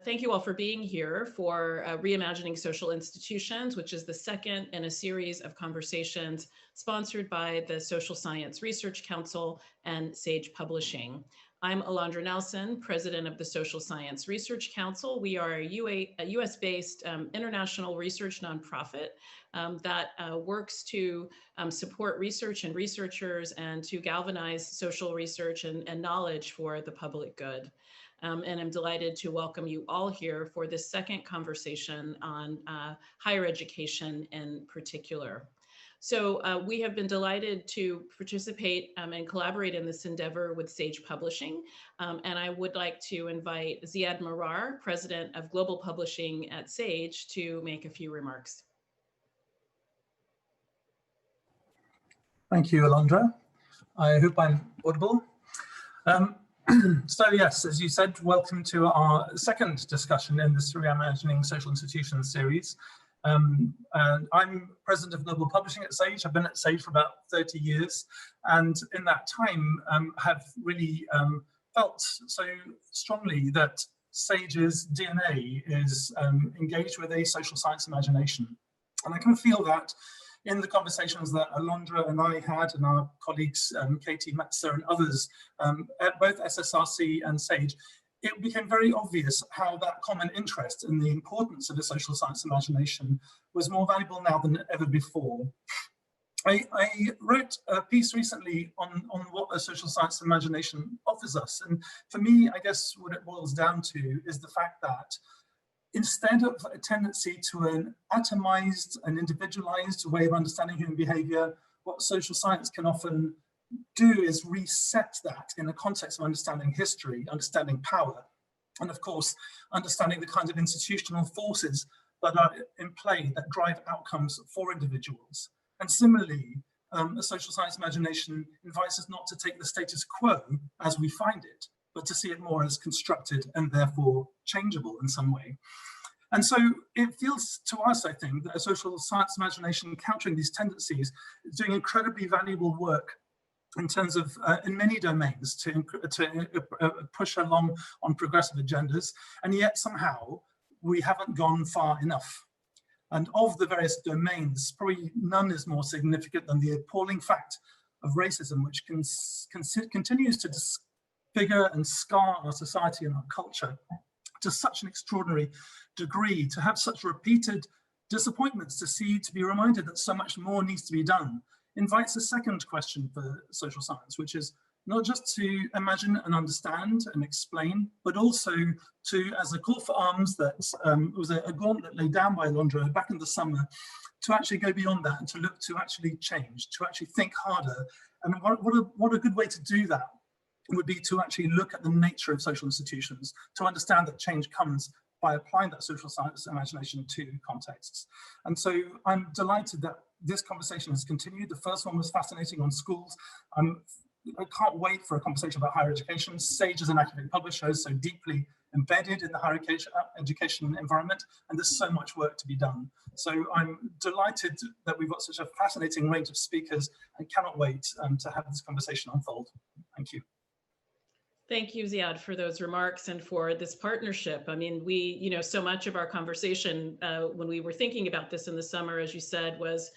Thank you all for being here for Reimagining Social Institutions, which is the second in a series of conversations sponsored by the Social Science Research Council and Sage Publishing. I'm Alondra Nelson, president of the Social Science Research Council. We are a US-based international research nonprofit that works to support research and researchers and to galvanize social research and knowledge for the public good. And I'm delighted to welcome you all here for this second conversation on higher education in particular. So we have been delighted to participate and collaborate in this endeavor with Sage Publishing. And I would like to invite Ziad Marar, President of Global Publishing at Sage, to make a few remarks. Thank you, Alondra. I hope I'm audible. So yes, as you said, welcome to our second discussion in this Reimagining Social Institutions series. And I'm president of Global Publishing at Sage. I've been at Sage for about 30 years. And in that time, have really felt so strongly that Sage's DNA is engaged with a social science imagination. And I can feel that in the conversations that Alondra and I had, and our colleagues, Katie Metzer and others, at both SSRC and Sage, it became very obvious how that common interest in the importance of a social science imagination was more valuable now than ever before. I wrote a piece recently on what a social science imagination offers us. And for me, I guess what it boils down to is the fact that instead of a tendency to an atomized and individualized way of understanding human behavior, what social science can often do is reset that in the context of understanding history, understanding power, and of course, understanding the kinds of institutional forces that are in play that drive outcomes for individuals. And similarly, a social science imagination invites us not to take the status quo as we find it, but to see it more as constructed and therefore changeable in some way. And so it feels to us, I think, that a social science imagination countering these tendencies is doing incredibly valuable work in terms of, in many domains, to push along on progressive agendas, and yet somehow we haven't gone far enough. And of the various domains, probably none is more significant than the appalling fact of racism, which continues to disfigure and scar our society and our culture to such an extraordinary degree, to have such repeated disappointments, to be reminded that so much more needs to be done, invites a second question for social science, which is not just to imagine and understand and explain, but also to, as a call for arms that was a gauntlet laid down by Alondra back in the summer, to actually go beyond that and to look to actually change, to actually think harder. And what a good way to do that would be to actually look at the nature of social institutions, to understand that change comes by applying that social science imagination to contexts. And so I'm delighted that this conversation has continued. The first one was fascinating on schools. I can't wait for a conversation about higher education. Sage as an academic publisher is so deeply embedded in the higher education environment, and there's so much work to be done. So I'm delighted that we've got such a fascinating range of speakers and cannot wait to have this conversation unfold. Thank you. Thank you, Ziad, for those remarks and for this partnership. I mean, so much of our conversation when we were thinking about this in the summer, as you said, was,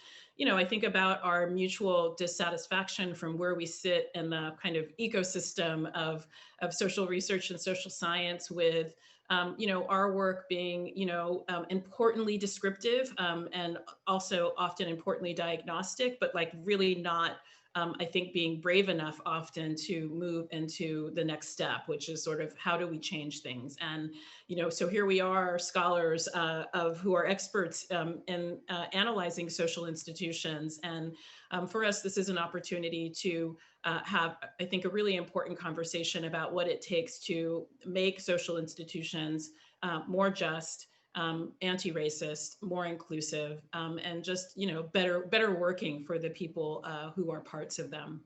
I think about our mutual dissatisfaction from where we sit in the kind of ecosystem of social research and social science with, our work being, importantly descriptive and also often importantly diagnostic, but like really not I think being brave enough often to move into the next step, which is sort of how do we change things? And, so here we are, scholars who are experts in analyzing social institutions. And for us, this is an opportunity to have, I think, a really important conversation about what it takes to make social institutions more just, anti-racist, more inclusive, and just, better working for the people who are parts of them.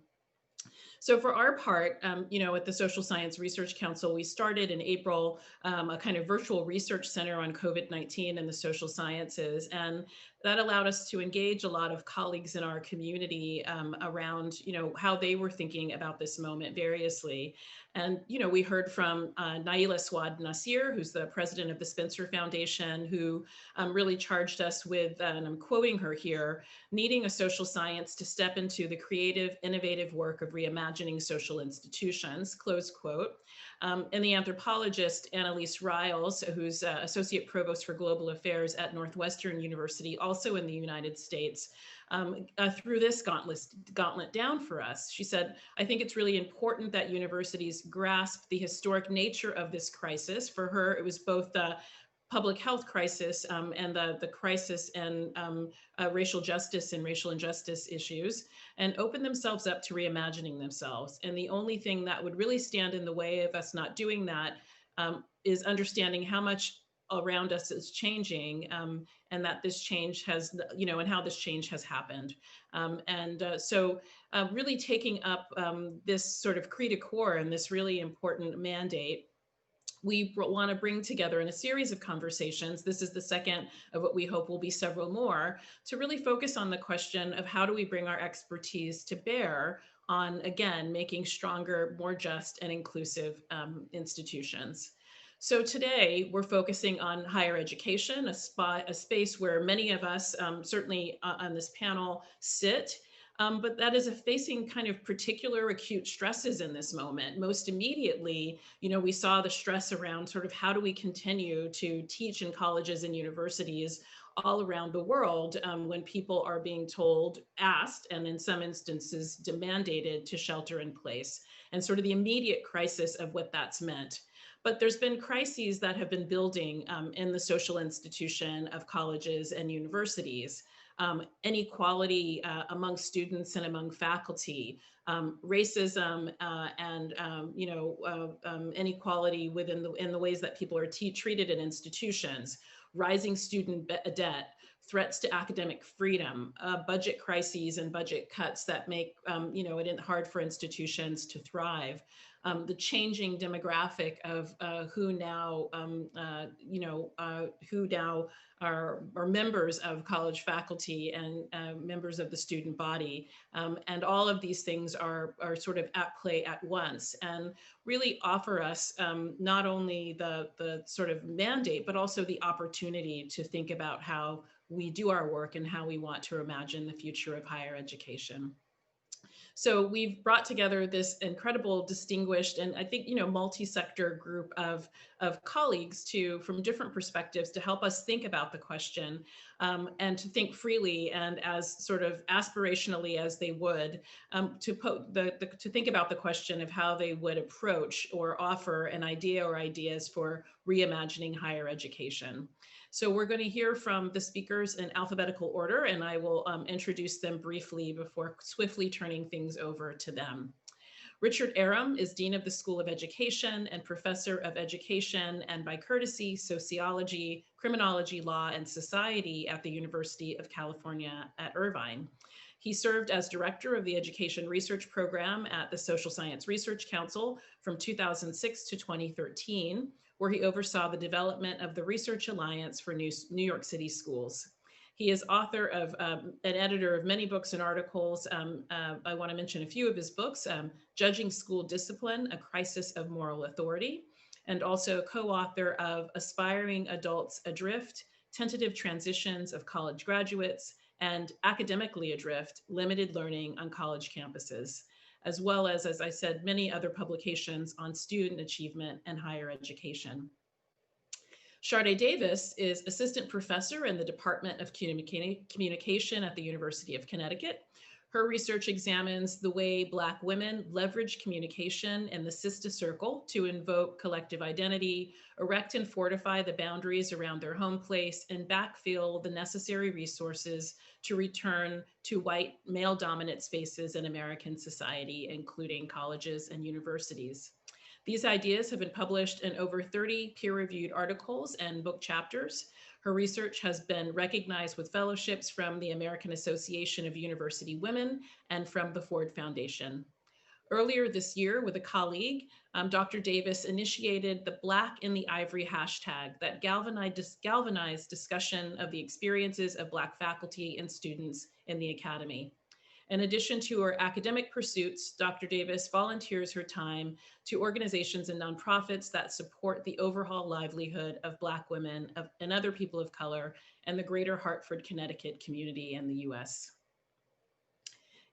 So for our part, at the Social Science Research Council, we started in April a kind of virtual research center on COVID-19 and the social sciences. And that allowed us to engage a lot of colleagues in our community around, how they were thinking about this moment variously. And, we heard from Naila Swad Nasir, who's the president of the Spencer Foundation, who really charged us with, and I'm quoting her here, needing a social science to step into the creative, innovative work of reimagining social institutions, close quote. And the anthropologist Annalise Riles, who's Associate Provost for Global Affairs at Northwestern University, also in the United States, threw this gauntlet down for us. She said, I think it's really important that universities grasp the historic nature of this crisis. For her, it was both the public health crisis and the crisis and racial justice and racial injustice issues, and open themselves up to reimagining themselves. And the only thing that would really stand in the way of us not doing that is understanding how much around us is changing, and that this change has, and how this change has happened. So really taking up this sort of cri de coeur and this really important mandate, we want to bring together in a series of conversations, this is the second of what we hope will be several more, to really focus on the question of how do we bring our expertise to bear on, again, making stronger, more just and inclusive institutions. So today we're focusing on higher education, a space where many of us, certainly on this panel, sit. But that is facing kind of particular acute stresses in this moment. Most immediately, we saw the stress around sort of how do we continue to teach in colleges and universities all around the world when people are being told, asked, and in some instances mandated to shelter in place, and sort of the immediate crisis of what that's meant. But there's been crises that have been building in the social institution of colleges and universities. Inequality among students and among faculty, racism and inequality in the ways that people are treated in institutions, rising student debt, threats to academic freedom, budget crises and budget cuts that make it hard for institutions to thrive. The changing demographic of who now are members of college faculty and members of the student body. And all of these things are sort of at play at once and really offer us not only the sort of mandate, but also the opportunity to think about how we do our work and how we want to imagine the future of higher education. So we've brought together this incredible, distinguished, and I think, multi-sector group of colleagues from different perspectives to help us think about the question and to think freely and as sort of aspirationally as they would to think about the question of how they would approach or offer an idea or ideas for reimagining higher education. So we're going to hear from the speakers in alphabetical order, and I will introduce them briefly before swiftly turning things over to them. Richard Arum is Dean of the School of Education and Professor of Education and, by courtesy, Sociology, Criminology, Law, and Society at the University of California at Irvine. He served as Director of the Education Research Program at the Social Science Research Council from 2006 to 2013, where he oversaw the development of the Research Alliance for New York City Schools. He is author of an editor of many books and articles. I want to mention a few of his books, Judging School Discipline, A Crisis of Moral Authority, and also co-author of Aspiring Adults Adrift, Tentative Transitions of College Graduates, and Academically Adrift, Limited Learning on College Campuses, as well as I said, many other publications on student achievement and higher education. Charde Davis is Assistant Professor in the Department of Communication at the University of Connecticut. Her research examines the way Black women leverage communication in the Sister Circle to invoke collective identity, erect and fortify the boundaries around their home place, and backfill the necessary resources to return to white male-dominant spaces in American society, including colleges and universities. These ideas have been published in over 30 peer-reviewed articles and book chapters. Her research has been recognized with fellowships from the American Association of University Women and from the Ford Foundation. Earlier this year, with a colleague, Dr. Davis initiated the Black in the Ivory hashtag that galvanized discussion of the experiences of Black faculty and students in the academy. In addition to her academic pursuits, Dr. Davis volunteers her time to organizations and nonprofits that support the overall livelihood of Black women and other people of color and the greater Hartford, Connecticut community in the US.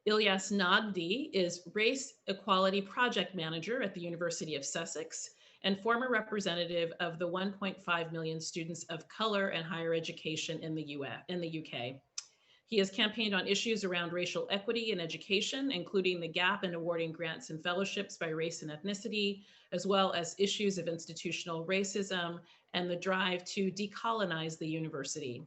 Ilyas Nagdee is Race Equality Project Manager at the University of Sussex and former representative of the 1.5 million students of color and higher education in the UK. He has campaigned on issues around racial equity in education, including the gap in awarding grants and fellowships by race and ethnicity, as well as issues of institutional racism and the drive to decolonize the university.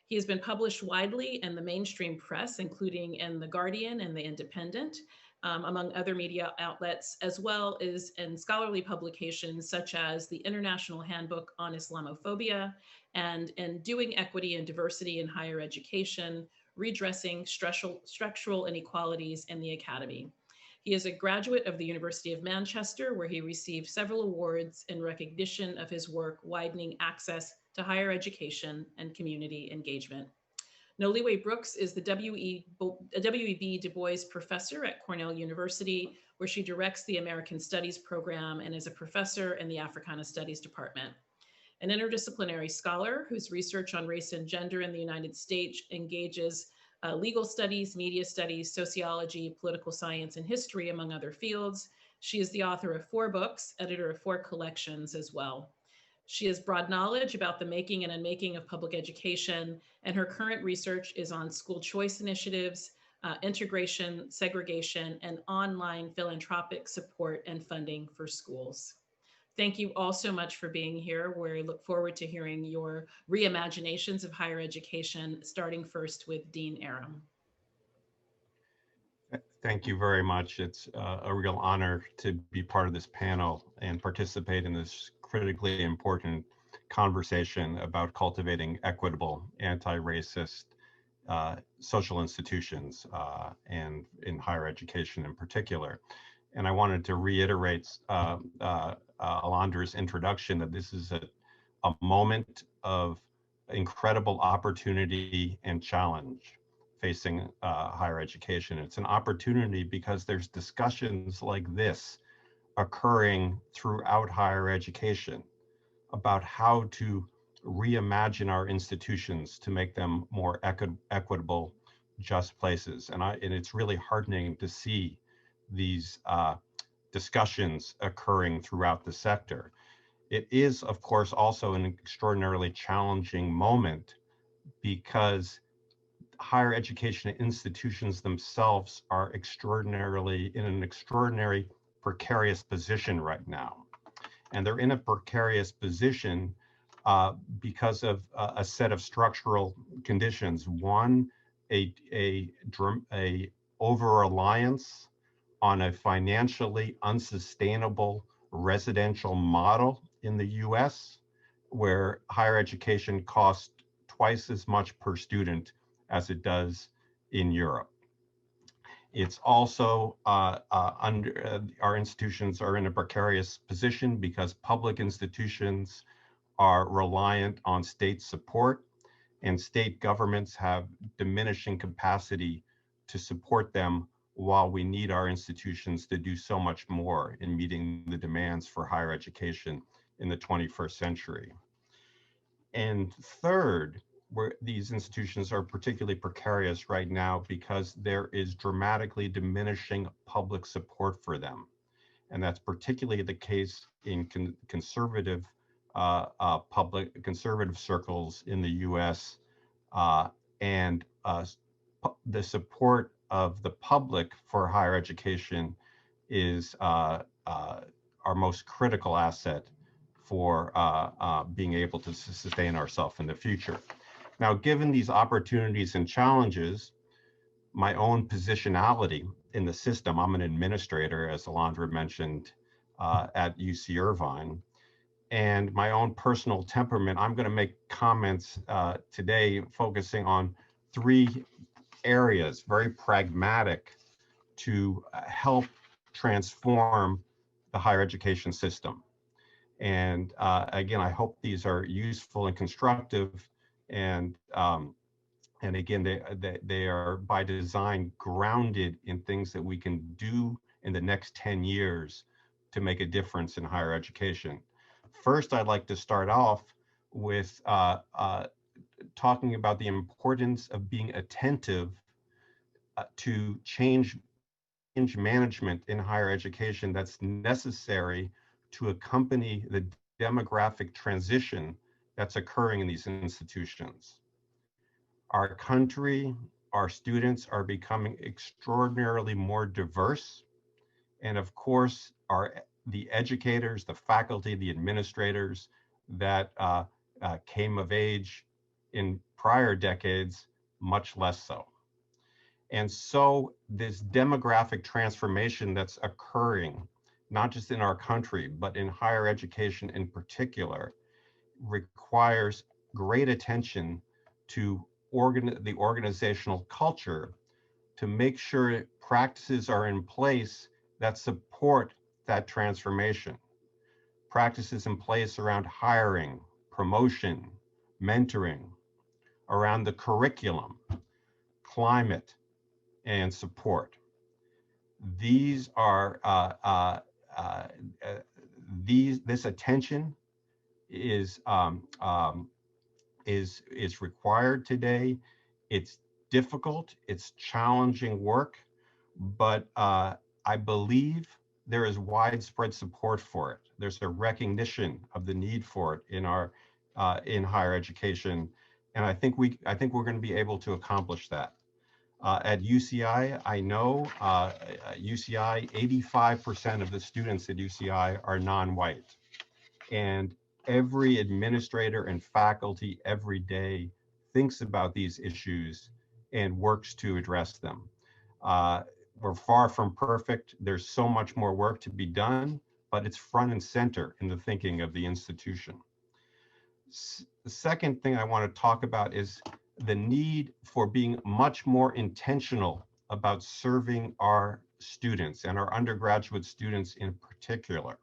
He has been published widely in the mainstream press, including in The Guardian and The Independent, among other media outlets, as well as in scholarly publications such as the International Handbook on Islamophobia and in Doing Equity and Diversity in Higher Education, Redressing Structural Inequalities in the Academy. He is a graduate of the University of Manchester, where he received several awards in recognition of his work widening access to higher education and community engagement. Noliwe Rooks is the W.E.B. Du Bois Professor at Cornell University, where she directs the American Studies program and is a professor in the Africana Studies Department. An interdisciplinary scholar whose research on race and gender in the United States engages legal studies, media studies, sociology, political science, and history, among other fields. She is the author of 4 books, editor of 4 collections as well. She has broad knowledge about the making and unmaking of public education, and her current research is on school choice initiatives, integration, segregation, and online philanthropic support and funding for schools. Thank you all so much for being here. We look forward to hearing your reimaginations of higher education, starting first with Dean Arum. Thank you very much. It's a real honor to be part of this panel and participate in this critically important conversation about cultivating equitable, anti-racist social institutions and in higher education in particular. And I wanted to reiterate Alondra's introduction that this is a moment of incredible opportunity and challenge facing higher education. It's an opportunity because there's discussions like this occurring throughout higher education about how to reimagine our institutions to make them more equitable, just places. And it's really heartening to see these discussions occurring throughout the sector. It is, of course, also an extraordinarily challenging moment because higher education institutions themselves are in an extraordinary precarious position right now. And they're in a precarious position because of a set of structural conditions. One, a over-reliance on a financially unsustainable residential model in the US, where higher education costs twice as much per student as it does in Europe. It's also our institutions are in a precarious position because public institutions are reliant on state support, and state governments have diminishing capacity to support them, while we need our institutions to do so much more in meeting the demands for higher education in the 21st century. And third, these institutions are particularly precarious right now because there is dramatically diminishing public support for them. And that's particularly the case in conservative circles in the US, and the support of the public for higher education is our most critical asset for being able to sustain ourselves in the future. Now, given these opportunities and challenges, my own positionality in the system, I'm an administrator, as Alondra mentioned, at UC Irvine, and my own personal temperament, I'm going to make comments today focusing on 3 areas, very pragmatic, to help transform the higher education system. And again, I hope these are useful and constructive, and again, they are by design grounded in things that we can do in the next 10 years to make a difference in higher education. First, I'd like to start off with talking about the importance of being attentive to change management in higher education that's necessary to accompany the demographic transition that's occurring in these institutions. Our country, our students are becoming extraordinarily more diverse. And of course, the educators, the faculty, the administrators that came of age in prior decades, much less so. And so this demographic transformation that's occurring, not just in our country, but in higher education in particular, requires great attention to the organizational culture to make sure practices are in place that support that transformation. Practices in place around hiring, promotion, mentoring, around the curriculum, climate, and support. These are this attention is required today. It's difficult, it's challenging work, but I believe there is widespread support for it. There's a recognition of the need for it in our in higher education, and I think we're going to be able to accomplish that. At UCI, I know UCI, 85% of the students at UCI are non-white, and every administrator and faculty every day thinks about these issues and works to address them. We're far from perfect. There's so much more work to be done, but it's front and center in the thinking of the institution. The second thing I want to talk about is the need for being much more intentional about serving our students and our undergraduate students in particular.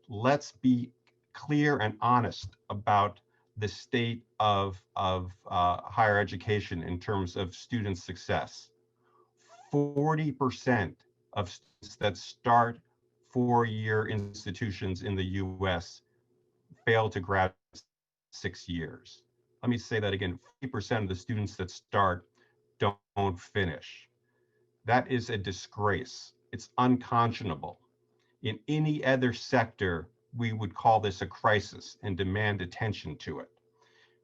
Let's be clear and honest about the state of higher education in terms of student success. 40% of students that start four-year institutions in the US fail to graduate 6 years. Let me say that again, 40% of the students that start don't finish. That is a disgrace. It's unconscionable. In any other sector, we would call this a crisis and demand attention to it.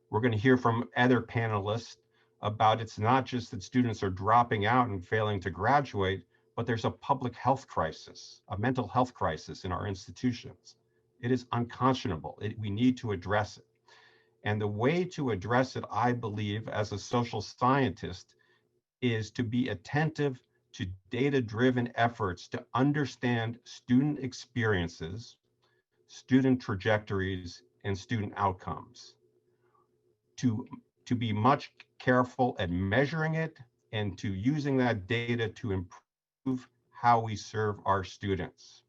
We're going to hear from other panelists about it's not just that students are dropping out and failing to graduate, but there's a public health crisis, a mental health crisis in our institutions. It is unconscionable. We need to address it. And the way to address it, I believe, as a social scientist, is to be attentive to data-driven efforts to understand student experiences, student trajectories, and student outcomes. To be much careful at measuring it and to using that data to improve how we serve our students.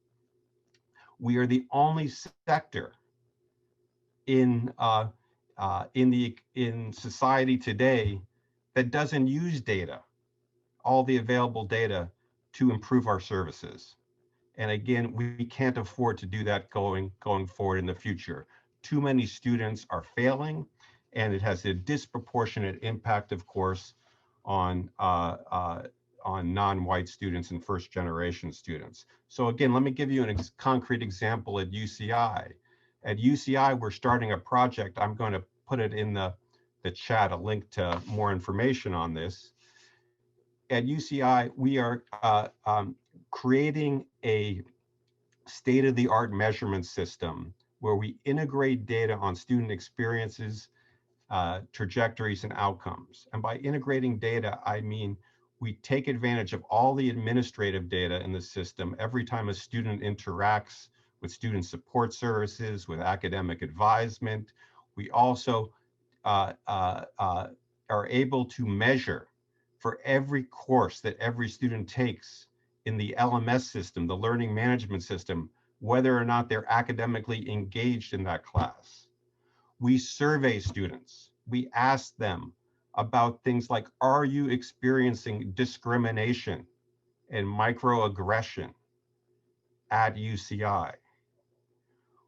We are the only sector in society today that doesn't use data, all the available data, to improve our services. And again, we can't afford to do that going forward in the future. Too many students are failing, and it has a disproportionate impact, of course, on non-white students and first-generation students. So again, let me give you a concrete example at UCI. At UCI, we're starting a project. I'm going to put it in the chat, a link to more information on this. At UCI, we are creating a state-of-the-art measurement system where we integrate data on student experiences, trajectories, and outcomes. And by integrating data, I mean we take advantage of all the administrative data in the system every time a student interacts with student support services, with academic advisement. We also are able to measure for every course that every student takes in the LMS system, the learning management system, whether or not they're academically engaged in that class. We survey students. We ask them about things like, are you experiencing discrimination and microaggression at UCI?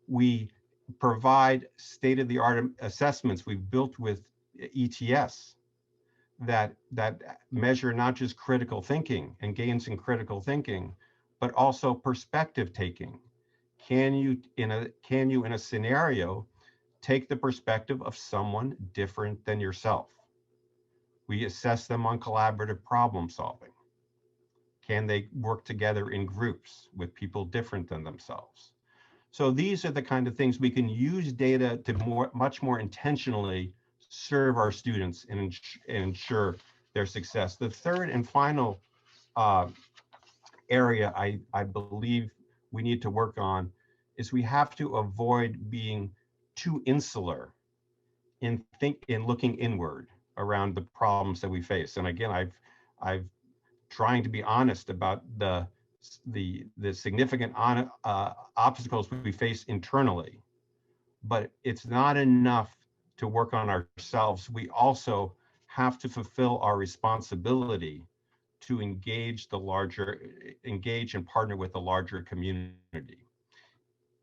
We provide state-of-the-art assessments we've built with ETS that measure not just critical thinking and gains in critical thinking, but also perspective taking. Can you in a scenario take the perspective of someone different than yourself? We assess them on collaborative problem solving. Can they work together in groups with people different than themselves? So these are the kind of things we can use data to much more intentionally serve our students and ensure their success. The third and final area I believe we need to work on is we have to avoid being too insular in looking inward around the problems that we face. And again, I've trying to be honest about the significant obstacles we face internally, but it's not enough to work on ourselves. We also have to fulfill our responsibility to engage and partner with the larger community.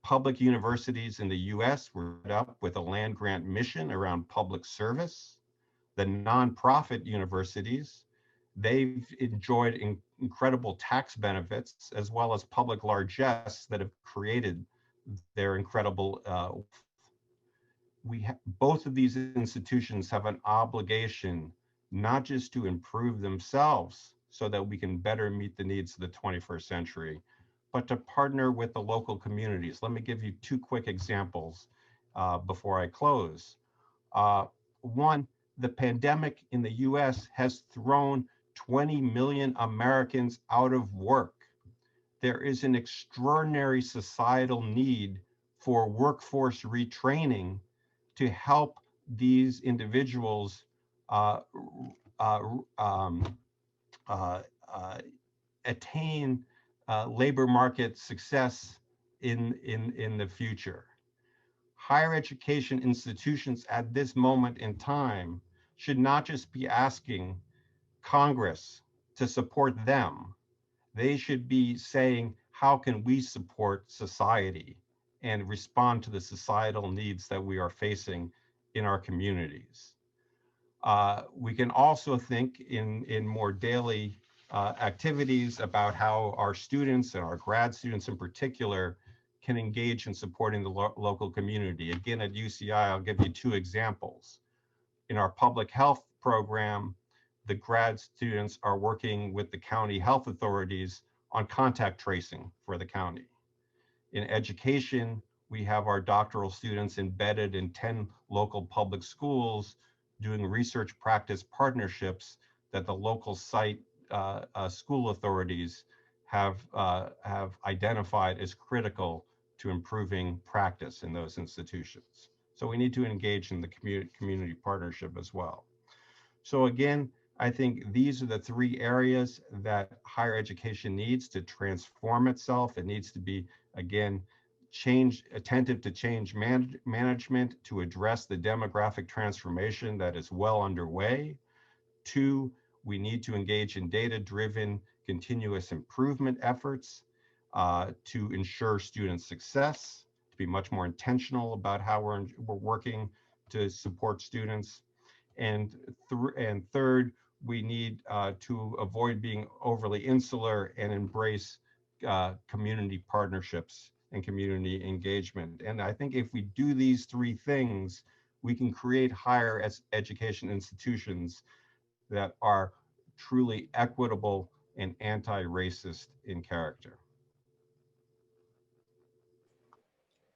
Public universities in the US were set up with a land grant mission around public service. The nonprofit universities, they've enjoyed incredible tax benefits as well as public largesse that have created their incredible both of these institutions have an obligation not just to improve themselves so that we can better meet the needs of the 21st century, but to partner with the local communities. Let me give you two quick examples before I close. One, the pandemic in the US has thrown 20 million Americans out of work. There is an extraordinary societal need for workforce retraining to help these individuals attain labor market success in the future. Higher education institutions at this moment in time should not just be asking Congress to support them. They should be saying, how can we support society and respond to the societal needs that we are facing in our communities? We can also think in more daily activities about how our students and our grad students in particular can engage in supporting the local community. Again, at UCI, I'll give you two examples. In our public health program, the grad students are working with the county health authorities on contact tracing for the county. In education, we have our doctoral students embedded in 10 local public schools doing research practice partnerships that the local site school authorities have identified as critical to improving practice in those institutions. So we need to engage in the community partnership as well. So again, I think these are the three areas that higher education needs to transform itself. It needs to be, again, attentive to change management to address the demographic transformation that is well underway. Two, we need to engage in data-driven continuous improvement efforts to ensure student success, to be much more intentional about how we're working to support students. And third, we need to avoid being overly insular and embrace community partnerships and community engagement. And I think if we do these three things, we can create higher education institutions that are truly equitable and anti-racist in character.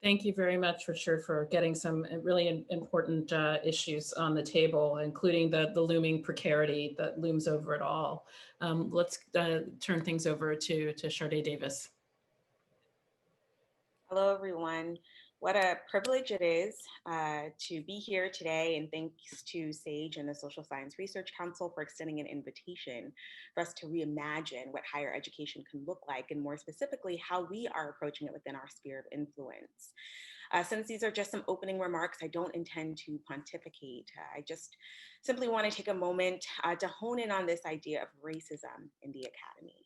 Thank you very much, Richard, for getting some really important issues on the table, including the looming precarity that looms over it all. Let's turn things over to Charde Davis. Hello, everyone. What a privilege it is to be here today, and thanks to SAGE and the Social Science Research Council for extending an invitation for us to reimagine what higher education can look like, and more specifically, how we are approaching it within our sphere of influence. Since these are just some opening remarks, I don't intend to pontificate. I just simply want to take a moment to hone in on this idea of racism in the academy.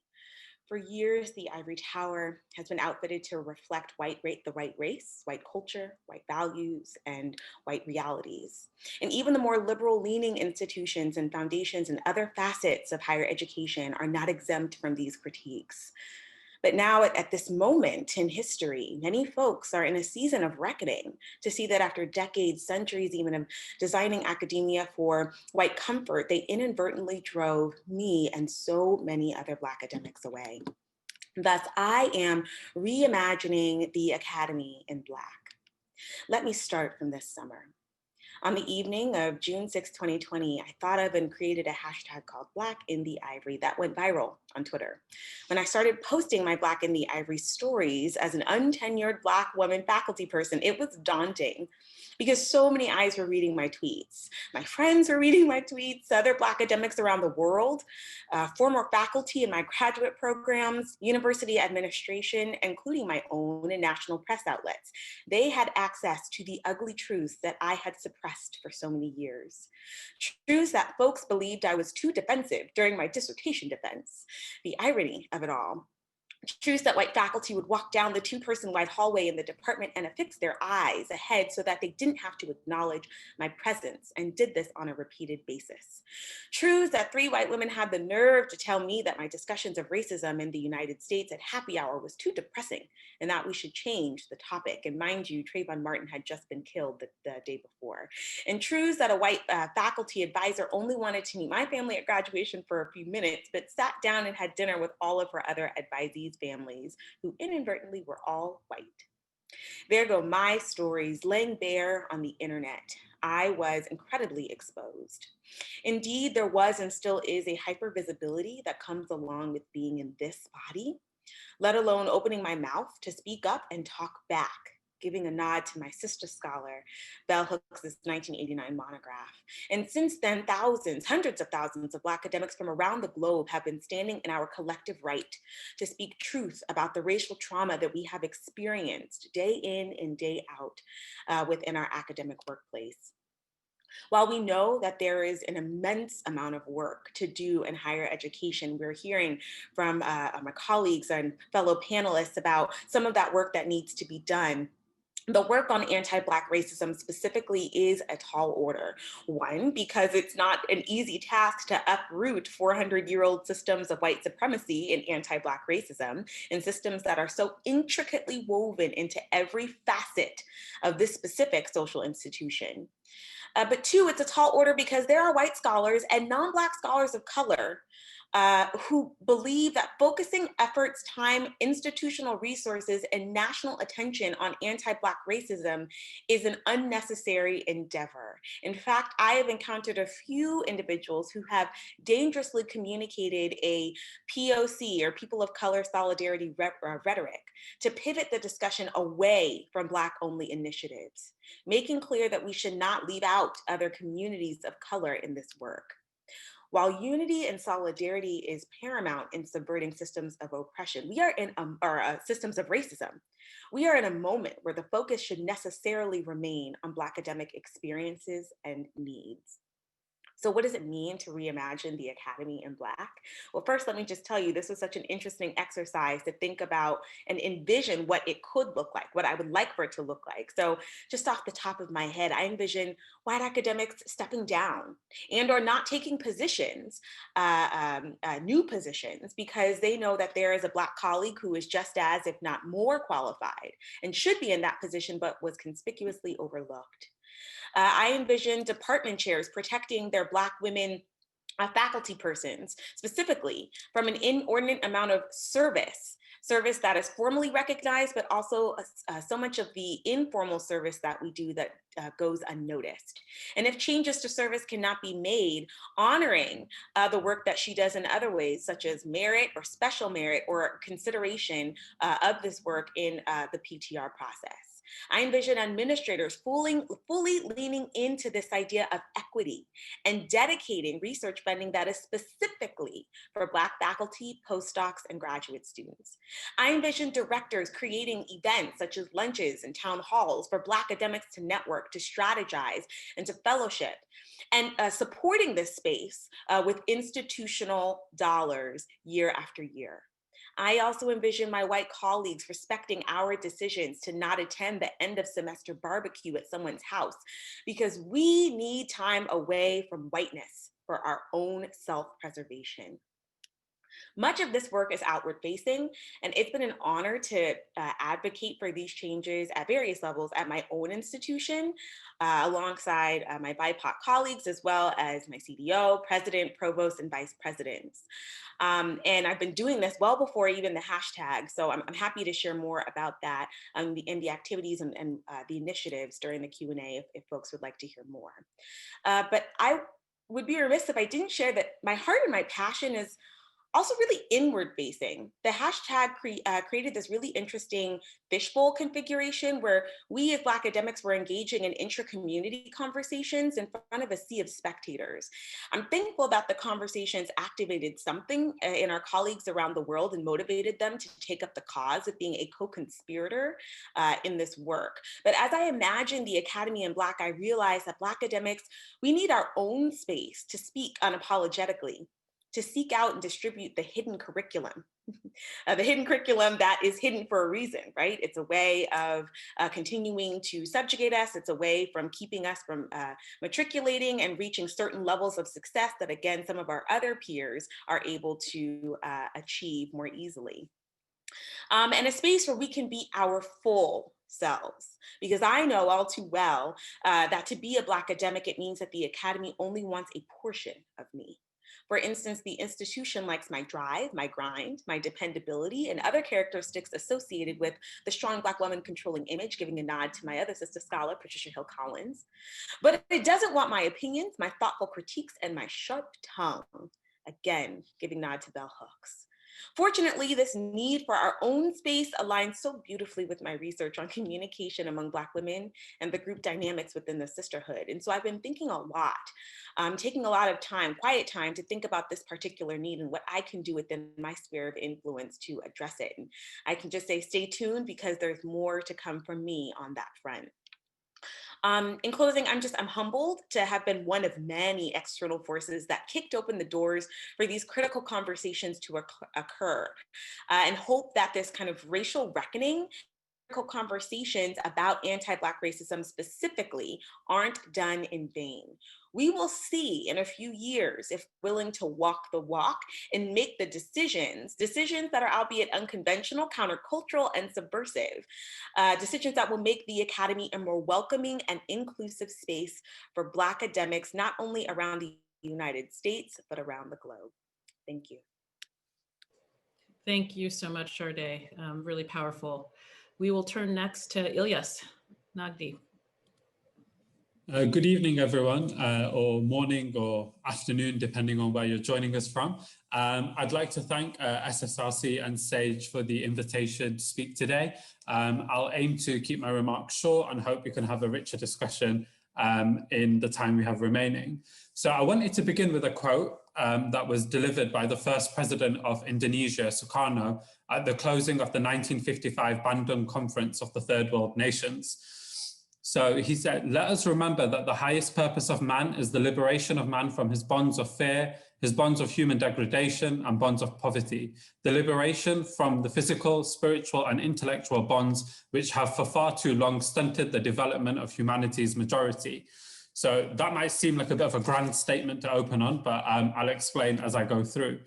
For years, the ivory tower has been outfitted to reflect the white race, white culture, white values, and white realities. And even the more liberal leaning institutions and foundations and other facets of higher education are not exempt from these critiques. But now at this moment in history, many folks are in a season of reckoning to see that after decades, centuries even of designing academia for white comfort, they inadvertently drove me and so many other Black academics away. Thus, I am reimagining the academy in Black. Let me start from this summer. On the evening of June 6, 2020, I thought of and created a hashtag called Black in the Ivory that went viral on Twitter. When I started posting my Black in the Ivory stories as an untenured Black woman faculty person, it was daunting because so many eyes were reading my tweets. My friends were reading my tweets, other Black academics around the world, former faculty in my graduate programs, university administration, including my own and national press outlets. They had access to the ugly truths that I had suppressed for so many years. Truths that folks believed I was too defensive during my dissertation defense. The irony of it all. Truths that white faculty would walk down the two-person wide hallway in the department and affix their eyes ahead so that they didn't have to acknowledge my presence, and did this on a repeated basis. Truths that 3 white women had the nerve to tell me that my discussions of racism in the United States at happy hour was too depressing and that we should change the topic. And mind you, Trayvon Martin had just been killed the day before. And truths that a white faculty advisor only wanted to meet my family at graduation for a few minutes, but sat down and had dinner with all of her other advisees families who inadvertently were all white. There go my stories laying bare on the internet. I was incredibly exposed. Indeed, there was and still is a hypervisibility that comes along with being in this body, let alone opening my mouth to speak up and talk back, giving a nod to my sister scholar, Bell Hooks' 1989 monograph. And since then, thousands, hundreds of thousands of Black academics from around the globe have been standing in our collective right to speak truth about the racial trauma that we have experienced day in and day out within our academic workplace. While we know that there is an immense amount of work to do in higher education, we're hearing from my colleagues and fellow panelists about some of that work that needs to be done. The work on anti-Black racism specifically is a tall order. One, because it's not an easy task to uproot 400-year-old systems of white supremacy and anti-Black racism, and systems that are so intricately woven into every facet of this specific social institution. But 2, it's a tall order because there are white scholars and non-Black scholars of color who believe that focusing efforts, time, institutional resources, and national attention on anti-Black racism is an unnecessary endeavor. In fact, I have encountered a few individuals who have dangerously communicated a POC, or people of color solidarity rhetoric, to pivot the discussion away from Black-only initiatives, making clear that we should not leave out other communities of color in this work. While unity and solidarity is paramount in subverting systems of oppression, we are in systems of racism. We are in a moment where the focus should necessarily remain on Black academic experiences and needs. So what does it mean to reimagine the academy in Black? Well, first, let me just tell you, this was such an interesting exercise to think about and envision what it could look like, what I would like for it to look like. So just off the top of my head, I envision white academics stepping down and or not taking positions, new positions, because they know that there is a Black colleague who is just as, if not more qualified and should be in that position, but was conspicuously overlooked. I envision department chairs protecting their Black women faculty persons, specifically from an inordinate amount of service that is formally recognized, but also so much of the informal service that we do that goes unnoticed. And if changes to service cannot be made, honoring the work that she does in other ways, such as merit or special merit or consideration of this work in the PTR process. I envision administrators fully leaning into this idea of equity and dedicating research funding that is specifically for Black faculty, postdocs, and graduate students. I envision directors creating events such as lunches and town halls for Black academics to network, to strategize, and to fellowship, and supporting this space with institutional dollars year after year. I also envision my white colleagues respecting our decisions to not attend the end of semester barbecue at someone's house, because we need time away from whiteness for our own self-preservation. Much of this work is outward facing, and it's been an honor to advocate for these changes at various levels at my own institution, alongside my BIPOC colleagues, as well as my CDO, president, provost, and vice presidents. And I've been doing this well before even the hashtag, so I'm happy to share more about that and the activities and the initiatives during the Q&A if folks would like to hear more. But I would be remiss if I didn't share that my heart and my passion is also really inward facing. The hashtag created this really interesting fishbowl configuration where we as Black academics were engaging in intra-community conversations in front of a sea of spectators. I'm thankful that the conversations activated something in our colleagues around the world and motivated them to take up the cause of being a co-conspirator in this work. But as I imagine the Academy in Black, I realized that Black academics, we need our own space to speak unapologetically, to seek out and distribute the hidden curriculum, the hidden curriculum that is hidden for a reason, right? It's a way of continuing to subjugate us. It's a way from keeping us from matriculating and reaching certain levels of success that, again, some of our other peers are able to achieve more easily. And a space where we can be our full selves, because I know all too well that to be a Black academic, it means that the Academy only wants a portion of me. For instance, the institution likes my drive, my grind, my dependability, and other characteristics associated with the strong Black woman controlling image, giving a nod to my other sister scholar, Patricia Hill Collins. But it doesn't want my opinions, my thoughtful critiques, and my sharp tongue. Again, giving nod to bell hooks. Fortunately, this need for our own space aligns so beautifully with my research on communication among Black women and the group dynamics within the sisterhood. And so I've been thinking a lot, taking a lot of time, quiet time, to think about this particular need and what I can do within my sphere of influence to address it. And I can just say, stay tuned, because there's more to come from me on that front. In closing, I'm humbled to have been one of many external forces that kicked open the doors for these critical conversations to occur, and hope that this kind of racial reckoning, critical conversations about anti-Black racism specifically, aren't done in vain. We will see in a few years if willing to walk the walk and make the decisions that are albeit unconventional, countercultural, and subversive, decisions that will make the Academy a more welcoming and inclusive space for Black academics, not only around the United States, but around the globe. Thank you. Thank you so much, Charde. Really powerful. We will turn next to Ilyas Nagdee. Good evening, everyone, or morning or afternoon, depending on where you're joining us from. I'd like to thank SSRC and SAGE for the invitation to speak today. I'll aim to keep my remarks short and hope we can have a richer discussion in the time we have remaining. So I wanted to begin with a quote that was delivered by the first president of Indonesia, Sukarno, at the closing of the 1955 Bandung Conference of the Third World Nations. So he said, "Let us remember that the highest purpose of man is the liberation of man from his bonds of fear, his bonds of human degradation, and bonds of poverty. The liberation from the physical, spiritual, and intellectual bonds which have for far too long stunted the development of humanity's majority." So that might seem like a bit of a grand statement to open on, but I'll explain as I go through.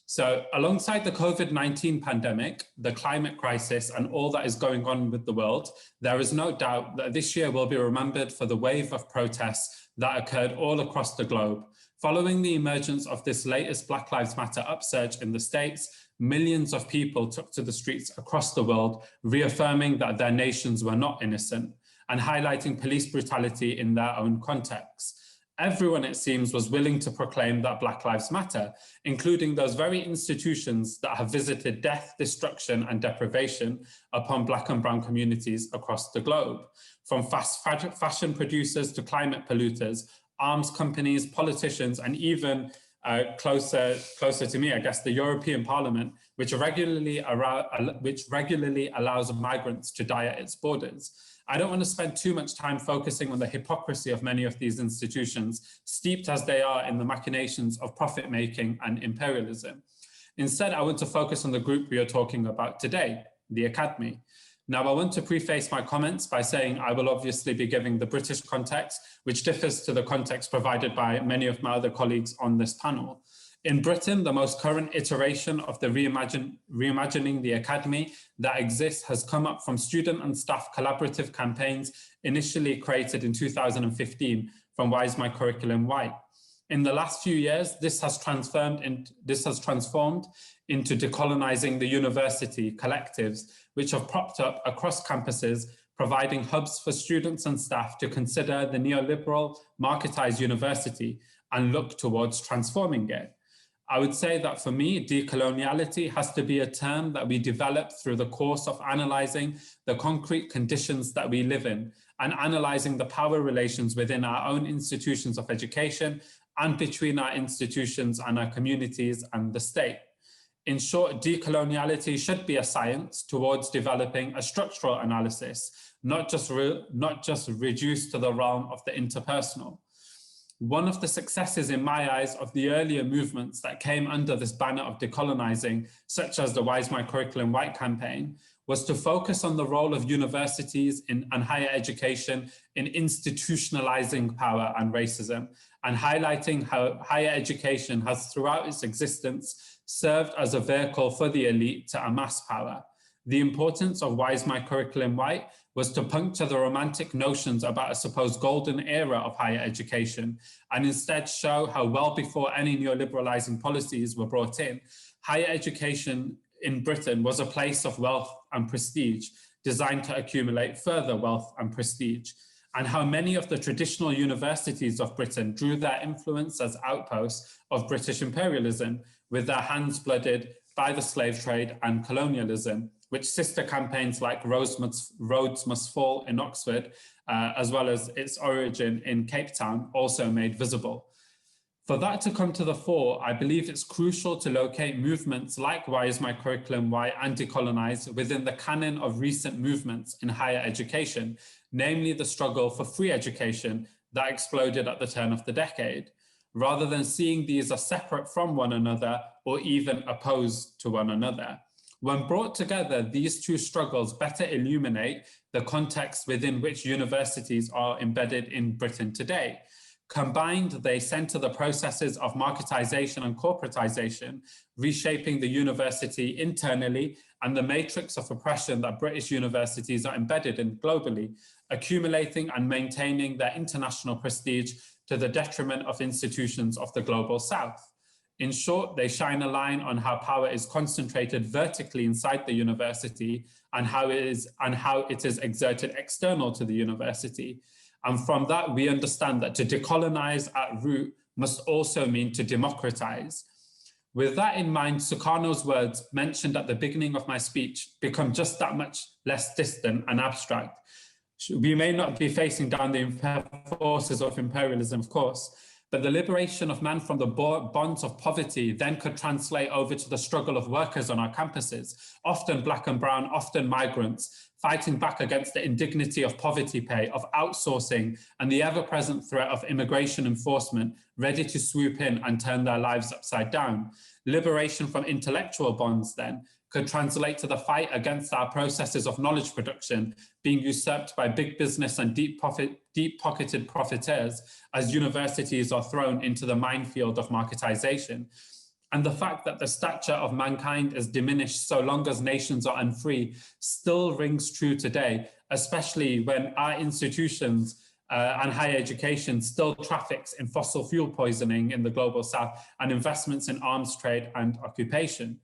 So alongside the COVID-19 pandemic, the climate crisis, and all that is going on with the world, there is no doubt that this year will be remembered for the wave of protests that occurred all across the globe. Following the emergence of this latest Black Lives Matter upsurge in the States, millions of people took to the streets across the world, reaffirming that their nations were not innocent and highlighting police brutality in their own context. Everyone, it seems, was willing to proclaim that Black Lives Matter, including those very institutions that have visited death, destruction, and deprivation upon Black and brown communities across the globe. From fast fashion producers to climate polluters, arms companies, politicians, and even closer to me, I guess, the European Parliament, which regularly allows migrants to die at its borders. I don't want to spend too much time focusing on the hypocrisy of many of these institutions, steeped as they are in the machinations of profit-making and imperialism. Instead, I want to focus on the group we are talking about today, the Academy. Now, I want to preface my comments by saying I will obviously be giving the British context, which differs to the context provided by many of my other colleagues on this panel. In Britain, the most current iteration of the Reimagining the Academy that exists has come up from student and staff collaborative campaigns initially created in 2015 from Why is My Curriculum White? In the last few years, this has transformed into decolonizing the university collectives, which have propped up across campuses, providing hubs for students and staff to consider the neoliberal marketized university and look towards transforming it. I would say that for me, decoloniality has to be a term that we develop through the course of analyzing the concrete conditions that we live in and analyzing the power relations within our own institutions of education and between our institutions and our communities and the state. In short, decoloniality should be a science towards developing a structural analysis, not just reduced to the realm of the interpersonal. One of the successes in my eyes of the earlier movements that came under this banner of decolonizing, such as the Why is My Curriculum White campaign, was to focus on the role of universities and higher education in institutionalizing power and racism, and highlighting how higher education has throughout its existence served as a vehicle for the elite to amass power. The importance of Why is My Curriculum White was to puncture the romantic notions about a supposed golden era of higher education and instead show how well before any neoliberalizing policies were brought in, higher education in Britain was a place of wealth and prestige designed to accumulate further wealth and prestige, and how many of the traditional universities of Britain drew their influence as outposts of British imperialism with their hands blooded by the slave trade and colonialism, which sister campaigns like Rhodes Must Fall in Oxford, as well as its origin in Cape Town, also made visible. For that to come to the fore, I believe it's crucial to locate movements like Why is My Curriculum White and Decolonize within the canon of recent movements in higher education, namely the struggle for free education that exploded at the turn of the decade, rather than seeing these as separate from one another or even opposed to one another. When brought together, these two struggles better illuminate the context within which universities are embedded in Britain today. Combined, they center the processes of marketization and corporatization, reshaping the university internally and the matrix of oppression that British universities are embedded in globally, accumulating and maintaining their international prestige to the detriment of institutions of the global South. In short, they shine a line on how power is concentrated vertically inside the university and how it is exerted external to the university. And from that, we understand that to decolonize at root must also mean to democratize. With that in mind, Sukarno's words mentioned at the beginning of my speech become just that much less distant and abstract. We may not be facing down the forces of imperialism, of course, but the liberation of man from the bonds of poverty then could translate over to the struggle of workers on our campuses, often Black and brown, often migrants, fighting back against the indignity of poverty pay, of outsourcing, and the ever-present threat of immigration enforcement, ready to swoop in and turn their lives upside down. Liberation from intellectual bonds, then, could translate to the fight against our processes of knowledge production being usurped by big business and deep-pocketed profiteers as universities are thrown into the minefield of marketization. And the fact that the stature of mankind is diminished so long as nations are unfree still rings true today, especially when our institutions and higher education still traffics in fossil fuel poisoning in the global South and investments in arms trade and occupation.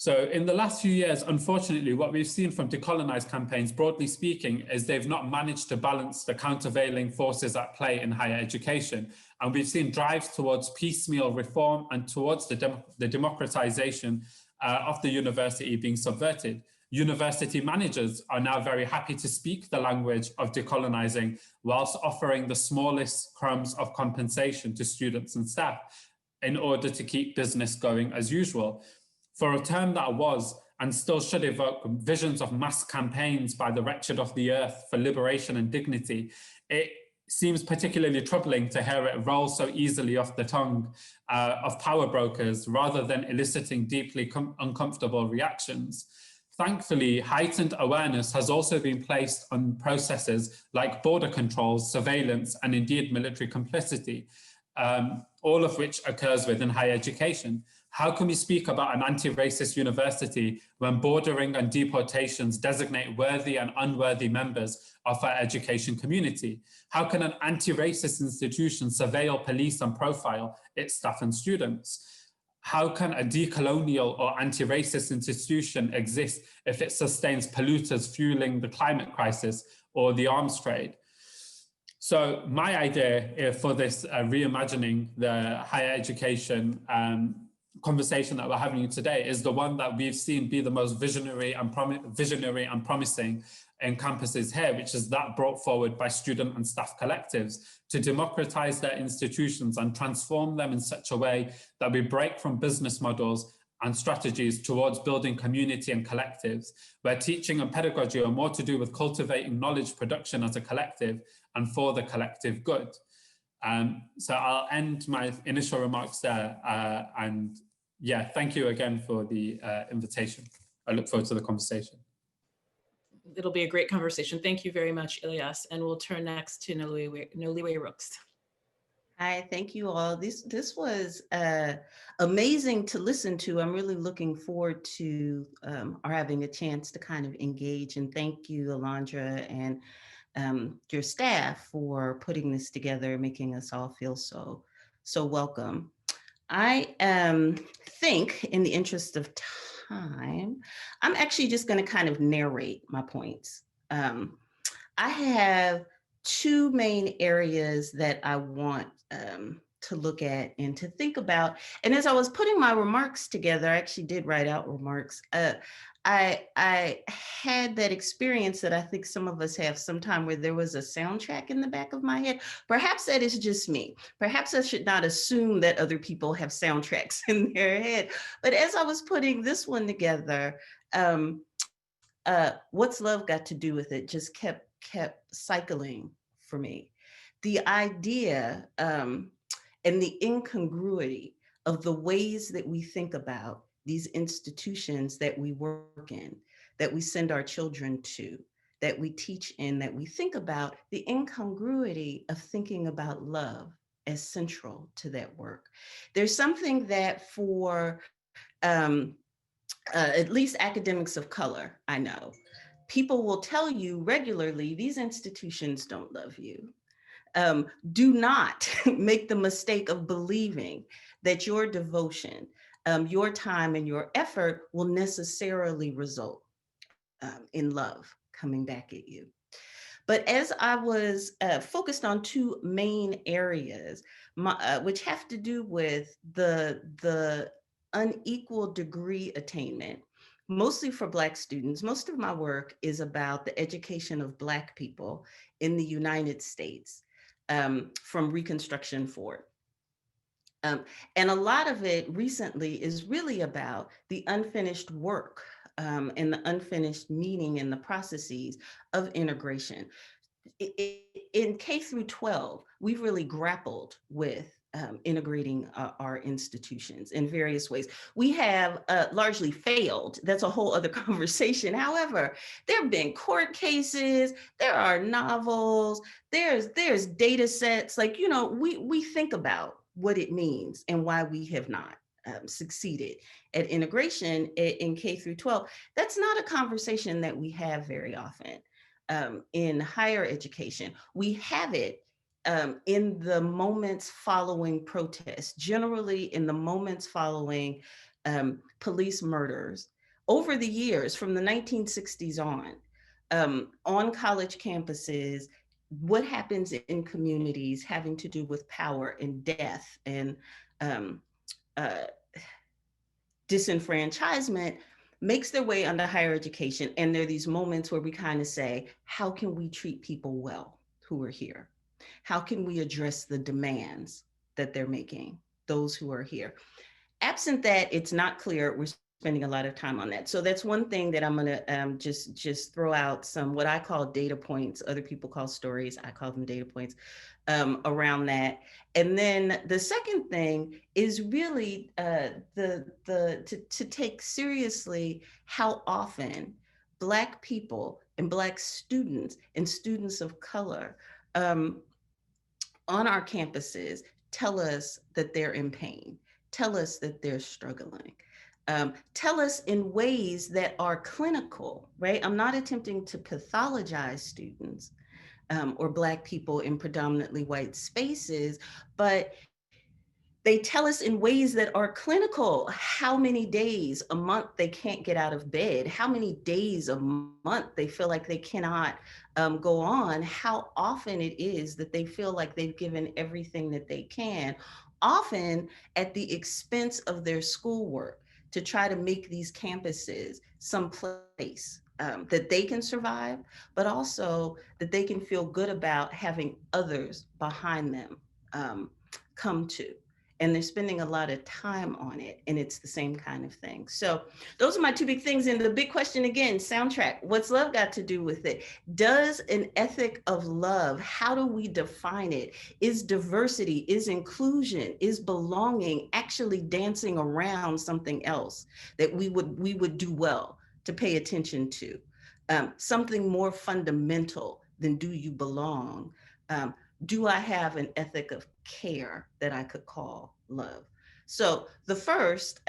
So in the last few years, unfortunately, what we've seen from decolonized campaigns, broadly speaking, is they've not managed to balance the countervailing forces at play in higher education. And we've seen drives towards piecemeal reform and towards the democratization of the university being subverted. University managers are now very happy to speak the language of decolonizing whilst offering the smallest crumbs of compensation to students and staff in order to keep business going as usual. For a term that was and still should evoke visions of mass campaigns by the wretched of the earth for liberation and dignity, it seems particularly troubling to hear it roll so easily off the tongue of power brokers rather than eliciting deeply uncomfortable reactions. Thankfully, heightened awareness has also been placed on processes like border controls, surveillance, and indeed military complicity, all of which occurs within higher education. How can we speak about an anti-racist university when bordering and deportations designate worthy and unworthy members of our education community? How can an anti-racist institution surveil, police, and profile its staff and students? How can a decolonial or anti-racist institution exist if it sustains polluters fueling the climate crisis or the arms trade? So my idea for this reimagining the higher education conversation that we're having today is the one that we've seen be the most visionary and promising in campuses here, which is that brought forward by student and staff collectives to democratize their institutions and transform them in such a way that we break from business models and strategies towards building community and collectives, where teaching and pedagogy are more to do with cultivating knowledge production as a collective and for the collective good. So I'll end my initial remarks there. And yeah, thank you again for the invitation. I look forward to the conversation. It'll be a great conversation. Thank you very much, Ilyas. And we'll turn next to Noliwe Rooks. Hi, thank you all. This was amazing to listen to. I'm really looking forward to our having a chance to kind of engage. And thank you, Alondra, and your staff for putting this together, making us all feel so welcome. I think, in the interest of time, I'm actually just going to kind of narrate my points. I have two main areas that I want to look at and to think about. And as I was putting my remarks together, I actually did write out remarks. I had that experience that I think some of us have sometime where there was a soundtrack in the back of my head. Perhaps that is just me. Perhaps I should not assume that other people have soundtracks in their head. But as I was putting this one together, what's love got to do with it just kept cycling for me. The idea and the incongruity of the ways that we think about these institutions that we work in, that we send our children to, that we teach in, that we think about, the incongruity of thinking about love as central to that work. There's something that for at least academics of color, I know, people will tell you regularly, these institutions don't love you. Do not make the mistake of believing that your devotion, your time and your effort will necessarily result in love coming back at you. But as I was focused on two main areas, which have to do with the unequal degree attainment, mostly for Black students. Most of my work is about the education of Black people in the United States from Reconstruction forward. And a lot of it recently is really about the unfinished work and the unfinished meaning and the processes of integration. In K through 12, we've really grappled with integrating our institutions in various ways. We have largely failed. That's a whole other conversation. However, there have been court cases, there are novels, there's data sets, like, you know, we think about what it means and why we have not succeeded at integration in K through 12. That's not a conversation that we have very often in higher education. We have it in the moments following protests, generally in the moments following police murders over the years, from the 1960s on college campuses, what happens in communities having to do with power and death and disenfranchisement makes their way under higher education. And there are these moments where we kind of say, how can we treat people well who are here? How can we address the demands that they're making, those who are here? Absent that, it's not clear. We're spending a lot of time on that. So that's one thing that I'm gonna just throw out some, what I call data points. Other people call stories, I call them data points around that. And then the second thing is really to take seriously how often Black people and Black students and students of color on our campuses tell us that they're in pain, tell us that they're struggling, tell us in ways that are clinical, right? I'm not attempting to pathologize students or Black people in predominantly white spaces, but they tell us in ways that are clinical how many days a month they can't get out of bed, how many days a month they feel like they cannot go on, how often it is that they feel like they've given everything that they can, often at the expense of their schoolwork, to try to make these campuses someplace that they can survive, but also that they can feel good about having others behind them come to. And they're spending a lot of time on it, and it's the same kind of thing. So those are my two big things. And the big question again, soundtrack, what's love got to do with it? Does an ethic of love, how do we define it? Is diversity, is inclusion, is belonging actually dancing around something else that we would do well to pay attention to? Something more fundamental than do you belong? Do I have an ethic of care that I could call love? So the first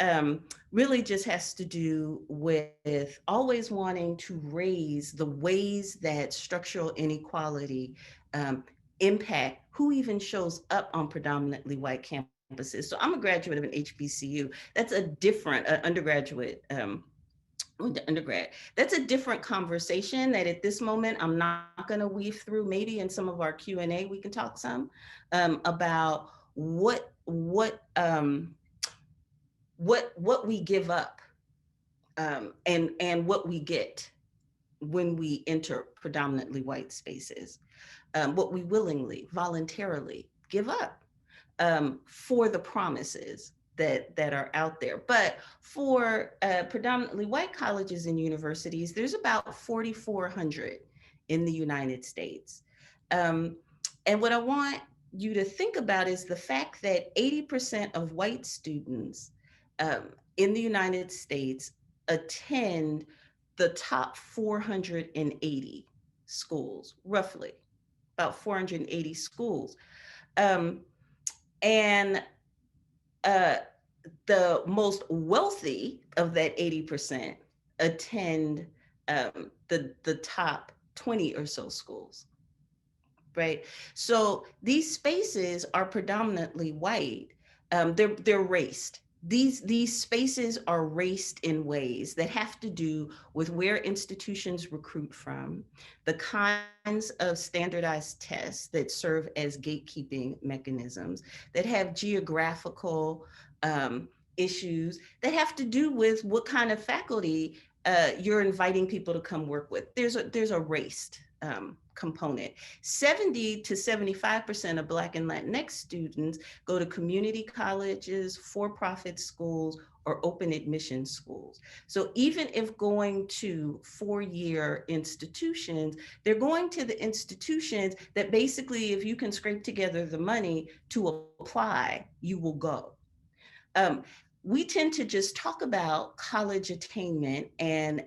really just has to do with always wanting to raise the ways that structural inequality impact who even shows up on predominantly white campuses. So I'm a graduate of an HBCU. That's a different undergraduate undergrad. That's a different conversation that at this moment I'm not going to weave through. Maybe in some of our Q&A we can talk some about what we give up and what we get when we enter predominantly white spaces, what we willingly, voluntarily give up for the promises that are out there. But for predominantly white colleges and universities, there's about 4,400 in the United States. And what I want you to think about is the fact that 80% of white students in the United States attend the top 480 schools, roughly, about 480 schools. And the most wealthy of that 80% attend the top 20 or so schools, right? So these spaces are predominantly white. They're raced. These spaces are raced in ways that have to do with where institutions recruit from, the kinds of standardized tests that serve as gatekeeping mechanisms, that have geographical issues, that have to do with what kind of faculty you're inviting people to come work with. There's a raced component. 70 to 75% of Black and Latinx students go to community colleges, for-profit schools, or open admission schools. So even if going to four-year institutions, they're going to the institutions that basically, if you can scrape together the money to apply, you will go. We tend to just talk about college attainment and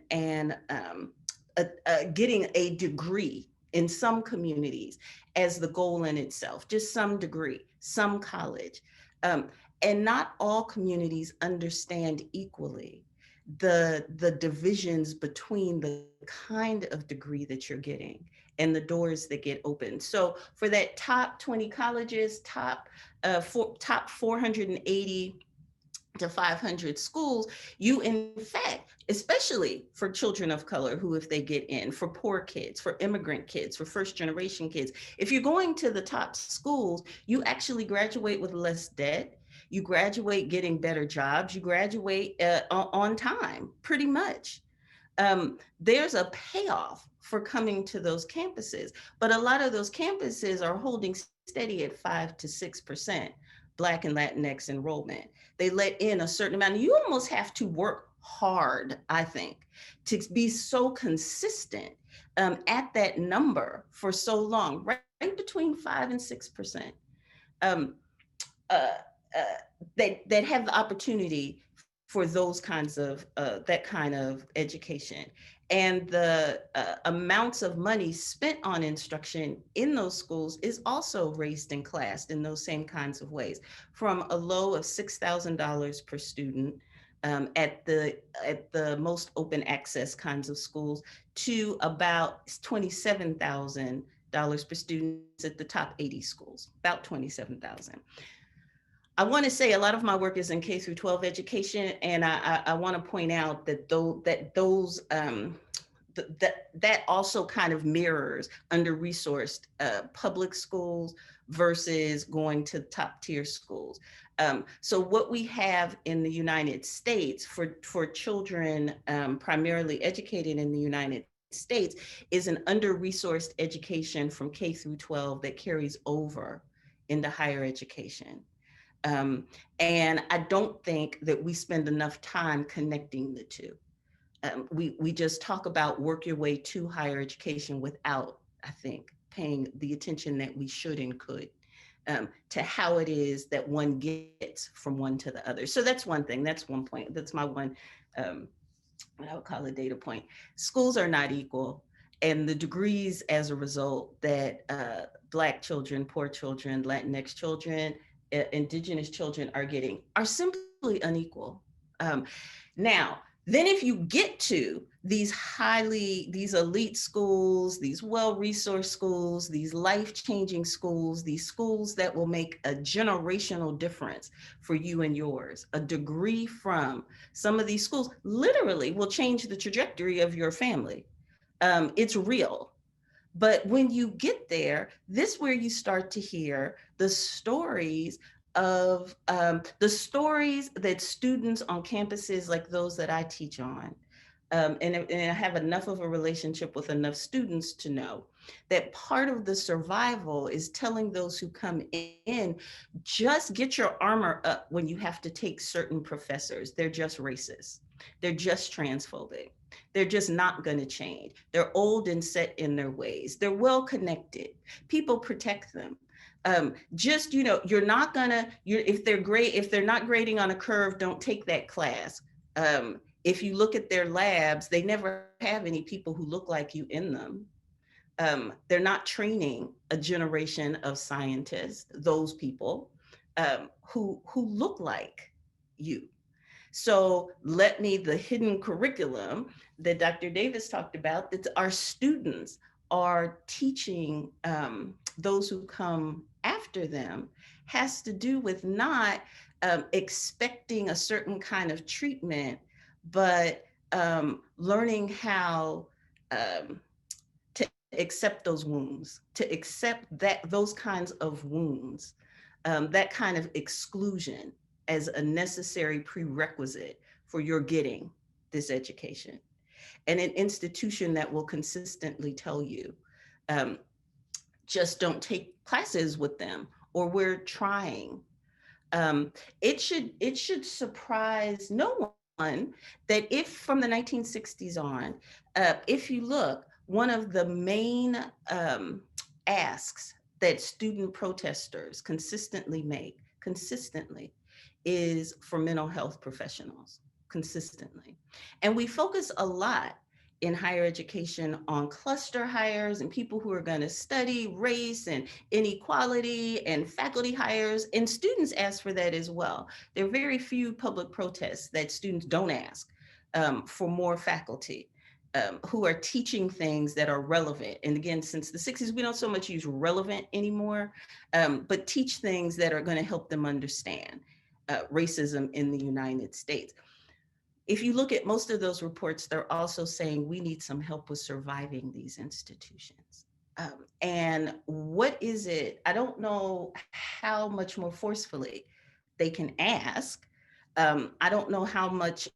getting a degree in some communities as the goal in itself, just some degree, some college. And not all communities understand equally the divisions between the kind of degree that you're getting and the doors that get opened. So for that top 20 colleges, top 480 to 500 schools, you in fact, especially for children of color who, if they get in, for poor kids, for immigrant kids, for first generation kids, if you're going to the top schools, you actually graduate with less debt, you graduate getting better jobs, you graduate on time, pretty much. There's a payoff for coming to those campuses, but a lot of those campuses are holding steady at 5 to 6% Black and Latinx enrollment. They let in a certain amount. You almost have to work hard, I think, to be so consistent at that number for so long, right between 5 and 6%, that have the opportunity for those kinds of, that kind of education. And the amounts of money spent on instruction in those schools is also raised and classed in those same kinds of ways, from a low of $6,000 per student at the most open access kinds of schools to about $27,000 per student at the top 80 schools, about $27,000. I want to say a lot of my work is in K through 12 education, and I want to point out that that also kind of mirrors under-resourced public schools versus going to top tier schools. So what we have in the United States for children primarily educated in the United States is an under-resourced education from K through 12 that carries over into higher education. And I don't think that we spend enough time connecting the two. We just talk about work your way to higher education without, I think, paying the attention that we should and could to how it is that one gets from one to the other. So that's one thing, that's one point, that's my one, what I would call a data point. Schools are not equal, and the degrees as a result that Black children, poor children, Latinx children, Indigenous children are getting are simply unequal. Now, then if you get to these elite schools, these well-resourced schools, these life-changing schools, these schools that will make a generational difference for you and yours, a degree from some of these schools literally will change the trajectory of your family. It's real. But when you get there, this is where you start to hear the stories of the stories that students on campuses like those that I teach on, and I have enough of a relationship with enough students to know that part of the survival is telling those who come in, just get your armor up when you have to take certain professors. They're just racist. They're just transphobic. They're just not going to change. They're old and set in their ways. They're well connected. People protect them. Just, you know, you're not gonna, if they're not grading on a curve, don't take that class. If you look at their labs, they never have any people who look like you in them. They're not training a generation of scientists, those people who look like you. So the hidden curriculum that Dr. Davis talked about, that our students are teaching those who come after them, has to do with not expecting a certain kind of treatment, but learning how to accept those wounds, to accept those kinds of wounds, that kind of exclusion as a necessary prerequisite for your getting this education. And an institution that will consistently tell you, just don't take classes with them, or we're trying. It should surprise no one that if from the 1960s on, if you look, one of the main asks that student protesters consistently make, is for mental health professionals, consistently. And we focus a lot in higher education on cluster hires and people who are going to study race and inequality, and faculty hires, and students ask for that as well. There are very few public protests that students don't ask for more faculty who are teaching things that are relevant. And again, since the 60s, we don't so much use relevant anymore, but teach things that are going to help them understand. racism in the United States. If you look at most of those reports, they're also saying we need some help with surviving these institutions. And what is it? I don't know how much more forcefully they can ask. I don't know how much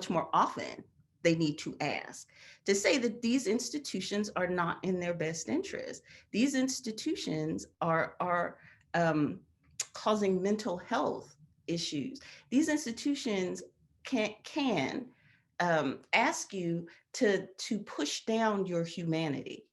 more often they need to ask to say that these institutions are not in their best interest. These institutions are causing mental health issues. These institutions can ask you to push down your humanity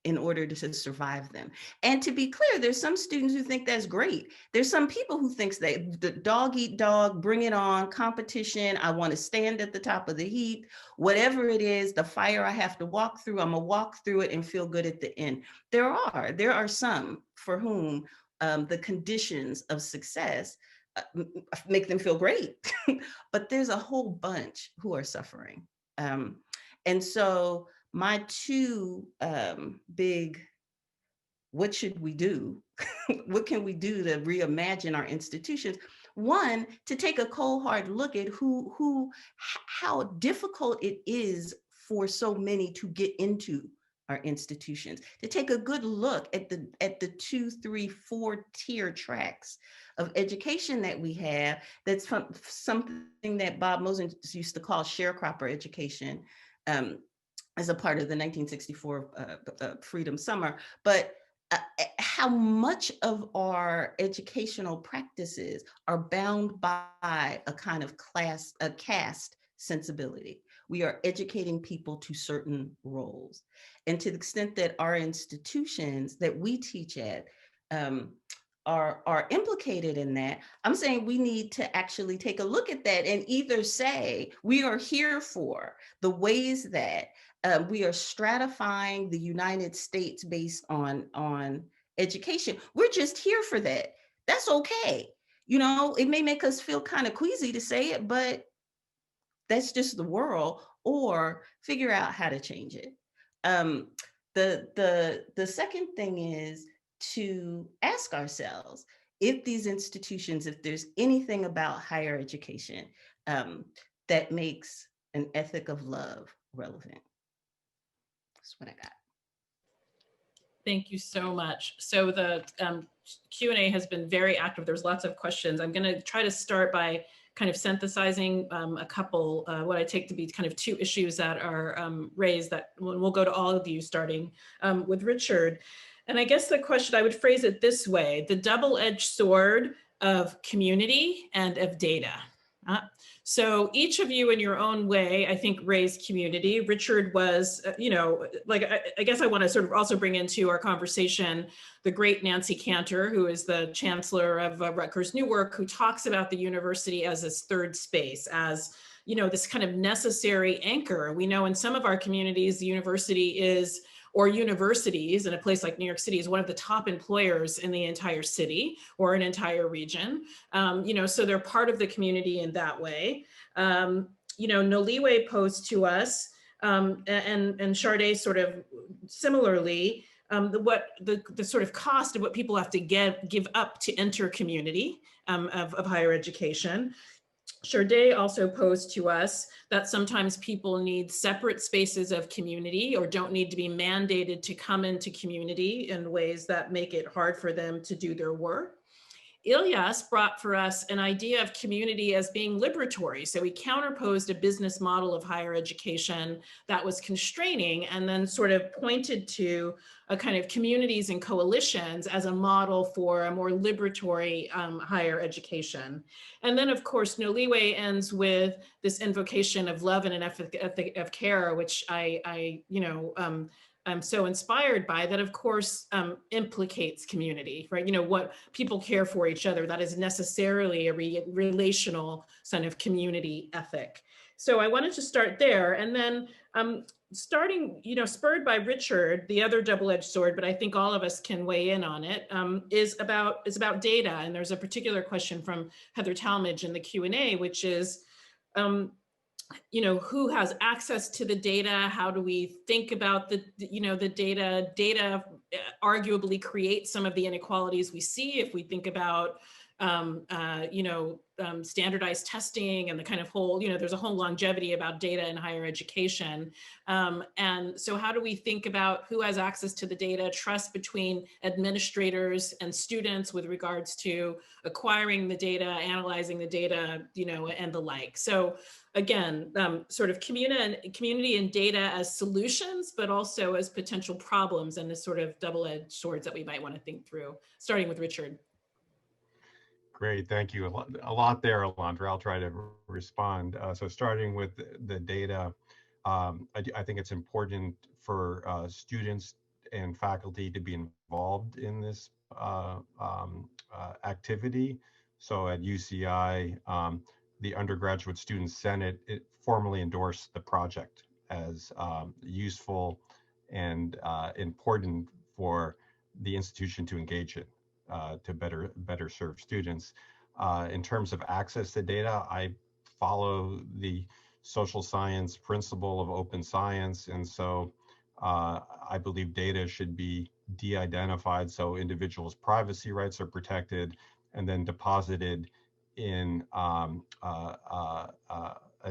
in order to survive them. And to be clear, there's some students who think that's great. There's some people who thinks that the dog eat dog, bring it on, competition, I want to stand at the top of the heap, whatever it is, the fire I have to walk through, I'm gonna walk through it and feel good at the end. There are some for whom the conditions of success make them feel great, but there's a whole bunch who are suffering. And so my two big, what should we do? What can we do to reimagine our institutions? One, to take a cold hard look at how difficult it is for so many to get into our institutions, to take a good look at the 2, 3, 4 tier tracks of education that we have. That's something that Bob Moses used to call sharecropper education, as a part of the 1964 Freedom Summer. But how much of our educational practices are bound by a kind of caste sensibility. We are educating people to certain roles. And to the extent that our institutions that we teach at are implicated in that, I'm saying we need to actually take a look at that and either say we are here for the ways that we are stratifying the United States based on education. We're just here for that. That's okay. You know, it may make us feel kind of queasy to say it, but that's just the world, or figure out how to change it. The second thing is to ask ourselves if these institutions, if there's anything about higher education that makes an ethic of love relevant. That's what I got. Thank you so much. So the Q&A has been very active. There's lots of questions. I'm going to try to start by kind of synthesizing a couple, what I take to be kind of two issues that are raised, that we'll go to all of you, starting with Richard. And I guess the question, I would phrase it this way: the double-edged sword of community and of data. So each of you in your own way, I think, raised community. Richard was, I guess I want to sort of also bring into our conversation the great Nancy Cantor, who is the chancellor of Rutgers Newark, who talks about the university as this third space, as, this kind of necessary anchor. We know in some of our communities, the university is, or universities in a place like New York City, is one of the top employers in the entire city or an entire region. So they're part of the community in that way. Noliwe posed to us, and Charde sort of similarly, the sort of cost of what people have to give up to enter community of higher education. Shardé also posed to us that sometimes people need separate spaces of community or don't need to be mandated to come into community in ways that make it hard for them to do their work. Ilyas brought for us an idea of community as being liberatory. So he counterposed a business model of higher education that was constraining, and then sort of pointed to a kind of communities and coalitions as a model for a more liberatory higher education. And then, of course, Noliwe ends with this invocation of love and an ethic of care, which I'm so inspired by, that of course implicates community, right? What people care for each other, that is necessarily a relational kind of community ethic. So I wanted to start there, and then starting, spurred by Richard, the other double-edged sword, but I think all of us can weigh in on it, is about data. And there's a particular question from Heather Talmadge in the Q&A, which is, who has access to the data? How do we think about the data? Data arguably creates some of the inequalities we see if we think about standardized testing and the kind of whole, there's a whole longevity about data in higher education. And so how do we think about who has access to the data, trust between administrators and students with regards to acquiring the data, analyzing the data, and the like. So again, sort of community and data as solutions, but also as potential problems and this sort of double-edged swords that we might want to think through, starting with Richard. Great, thank you. A lot there, Alondra. I'll try to respond. So starting with the data, I think it's important for students and faculty to be involved in this activity. So at UCI, the Undergraduate Student Senate, it formally endorsed the project as useful and important for the institution to engage in. To better serve students. In terms of access to data, I follow the social science principle of open science, and so I believe data should be de-identified so individuals' privacy rights are protected and then deposited in an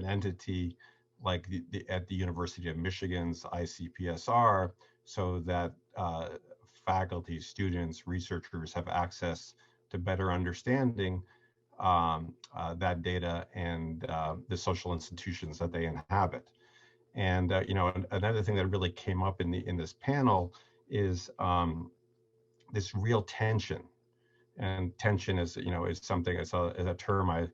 entity like at the University of Michigan's ICPSR, so that faculty, students, researchers have access to better understanding that data and the social institutions that they inhabit. And another thing that really came up in this panel is this real tension. And tension is something, is a term I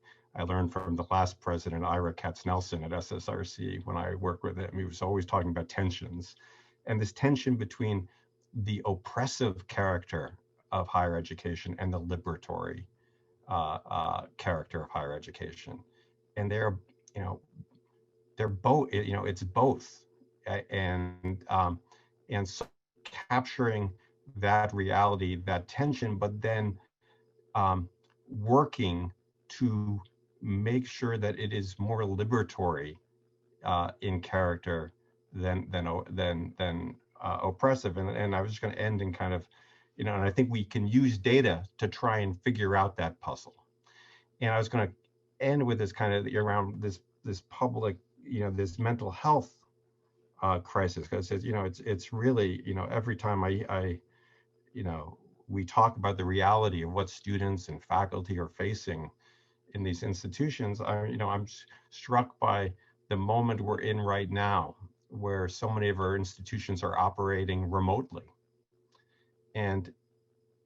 learned from the last president, Ira Katznelson at SSRC. When I worked with him, he was always talking about tensions, and this tension between the oppressive character of higher education and the liberatory character of higher education. And they're both, it's both. And so capturing that reality, that tension, but then working to make sure that it is more liberatory in character than oppressive. And I was just going to end in kind of, and I think we can use data to try and figure out that puzzle. And I was going to end with this kind of around this public, this mental health crisis, because it's really, every time we talk about the reality of what students and faculty are facing in these institutions, I'm struck by the moment we're in right now, where so many of our institutions are operating remotely. And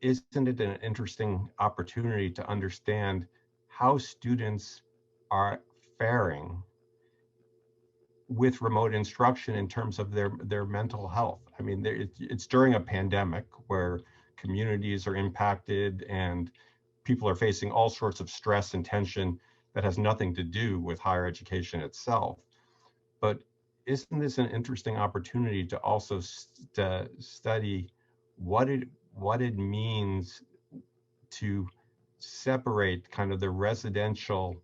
isn't it an interesting opportunity to understand how students are faring with remote instruction in terms of their mental health? I mean, it's during a pandemic where communities are impacted and people are facing all sorts of stress and tension that has nothing to do with higher education itself. But isn't this an interesting opportunity to also study what it means to separate kind of the residential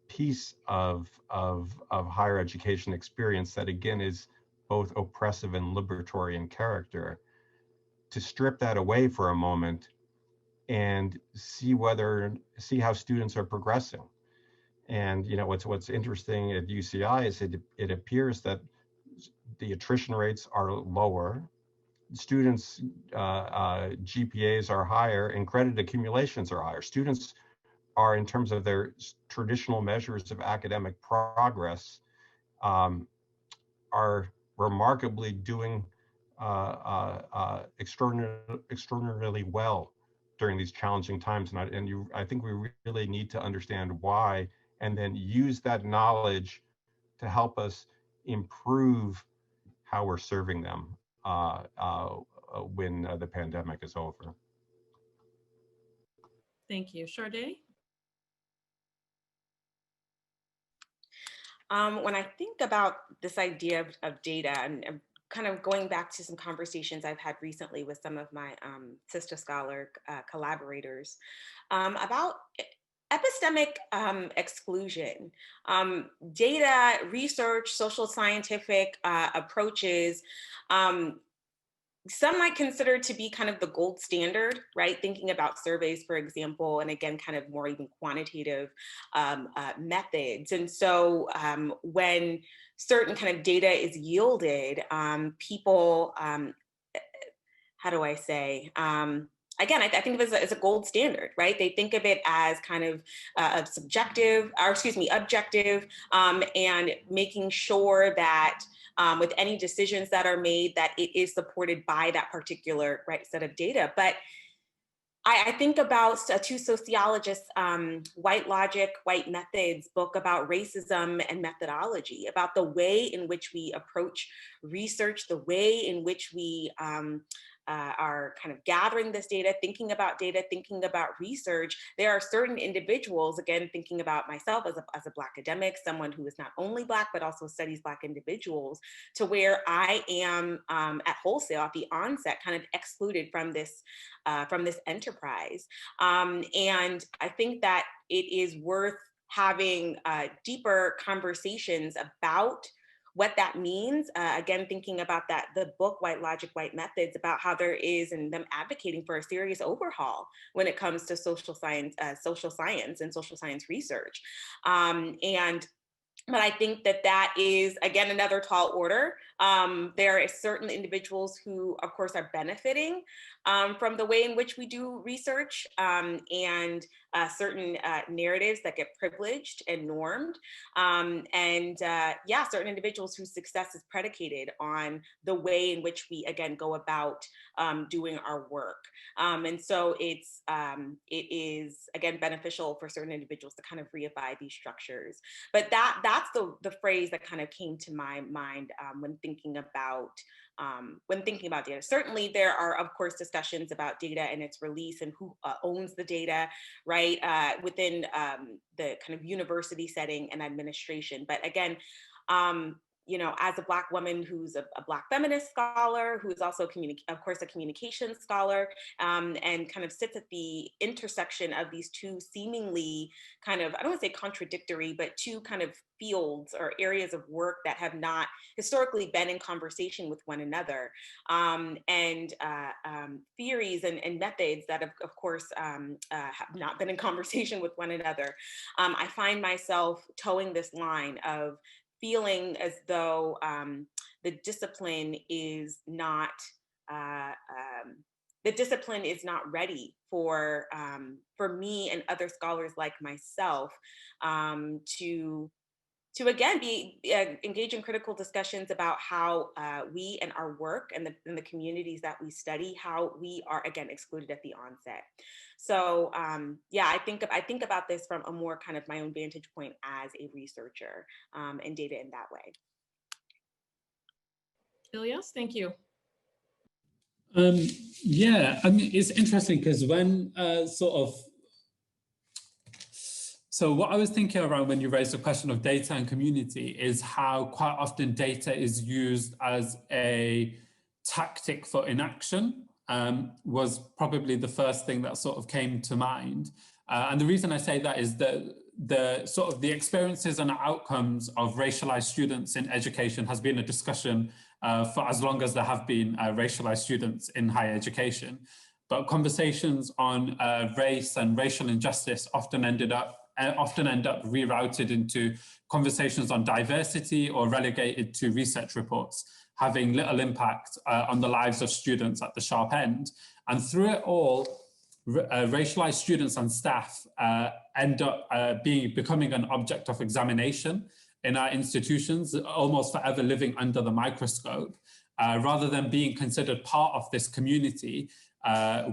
piece of higher education experience that, again, is both oppressive and liberatory in character, to strip that away for a moment and see how students are progressing. And what's interesting at UCI is it appears that the attrition rates are lower, students' GPAs are higher, and credit accumulations are higher. Students are, in terms of their traditional measures of academic progress, are remarkably doing extraordinarily well during these challenging times. And I think we really need to understand why, and then use that knowledge to help us improve how we're serving them when the pandemic is over. Thank you. Charde? When I think about this idea of data, and kind of going back to some conversations I've had recently with some of my sister scholar collaborators about epistemic exclusion, data, research, social scientific approaches some might consider to be kind of the gold standard, right? Thinking about surveys, for example, and again, kind of more even quantitative methods. And so when certain kind of data is yielded, people, how do I say, again, I think of it as a gold standard, right? They think of it as kind of subjective, or excuse me, objective, and making sure that with any decisions that are made, that it is supported by that particular right set of data. But I think about two sociologists, White Logic, White Methods book about racism and methodology, about the way in which we approach research, the way in which we are kind of gathering this data, thinking about research. There are certain individuals, again, thinking about myself as a Black academic, someone who is not only Black, but also studies Black individuals, to where I am at wholesale, at the onset, kind of excluded from this enterprise. And I think that it is worth having deeper conversations about what that means. Again, thinking about the book, White Logic, White Methods, about how there is, and them advocating for a serious overhaul when it comes to social science and social science research. But I think that is, again, another tall order. There are certain individuals who, of course, are benefiting from the way in which we do research, and certain narratives that get privileged and normed. Yeah, certain individuals whose success is predicated on the way in which we, again, go about doing our work. And so it is, again, beneficial for certain individuals to kind of reify these structures. But that's the phrase that kind of came to my mind when thinking about data. Certainly, there are, of course, discussions about data and its release and who owns the data, right, within the kind of university setting and administration. But again, you know, as a Black woman who's a Black feminist scholar, who's also, of course, a communications scholar, and kind of sits at the intersection of these two seemingly kind of, I don't want to say contradictory, but two kind of fields or areas of work that have not historically been in conversation with one another, and theories and methods that have, of course, have not been in conversation with one another. I find myself towing this line of feeling as though the discipline is not ready for me and other scholars like myself to again be engage in critical discussions about how we and our work and the communities that we study, how we are again excluded at the onset. So yeah, I think about this from a more kind of my own vantage point as a researcher, and data in that way. Ilyas, thank you. Yeah, I mean, it's interesting because when so what I was thinking around when you raised the question of data and community is how quite often data is used as a tactic for inaction, was probably the first thing that sort of came to mind. And the reason I say that is that the experiences and outcomes of racialized students in education has been a discussion for as long as there have been racialized students in higher education. But conversations on race and racial injustice often end up rerouted into conversations on diversity or relegated to research reports, having little impact on the lives of students at the sharp end. And through it all, racialized students and staff end up becoming an object of examination in our institutions, almost forever living under the microscope, rather than being considered part of this community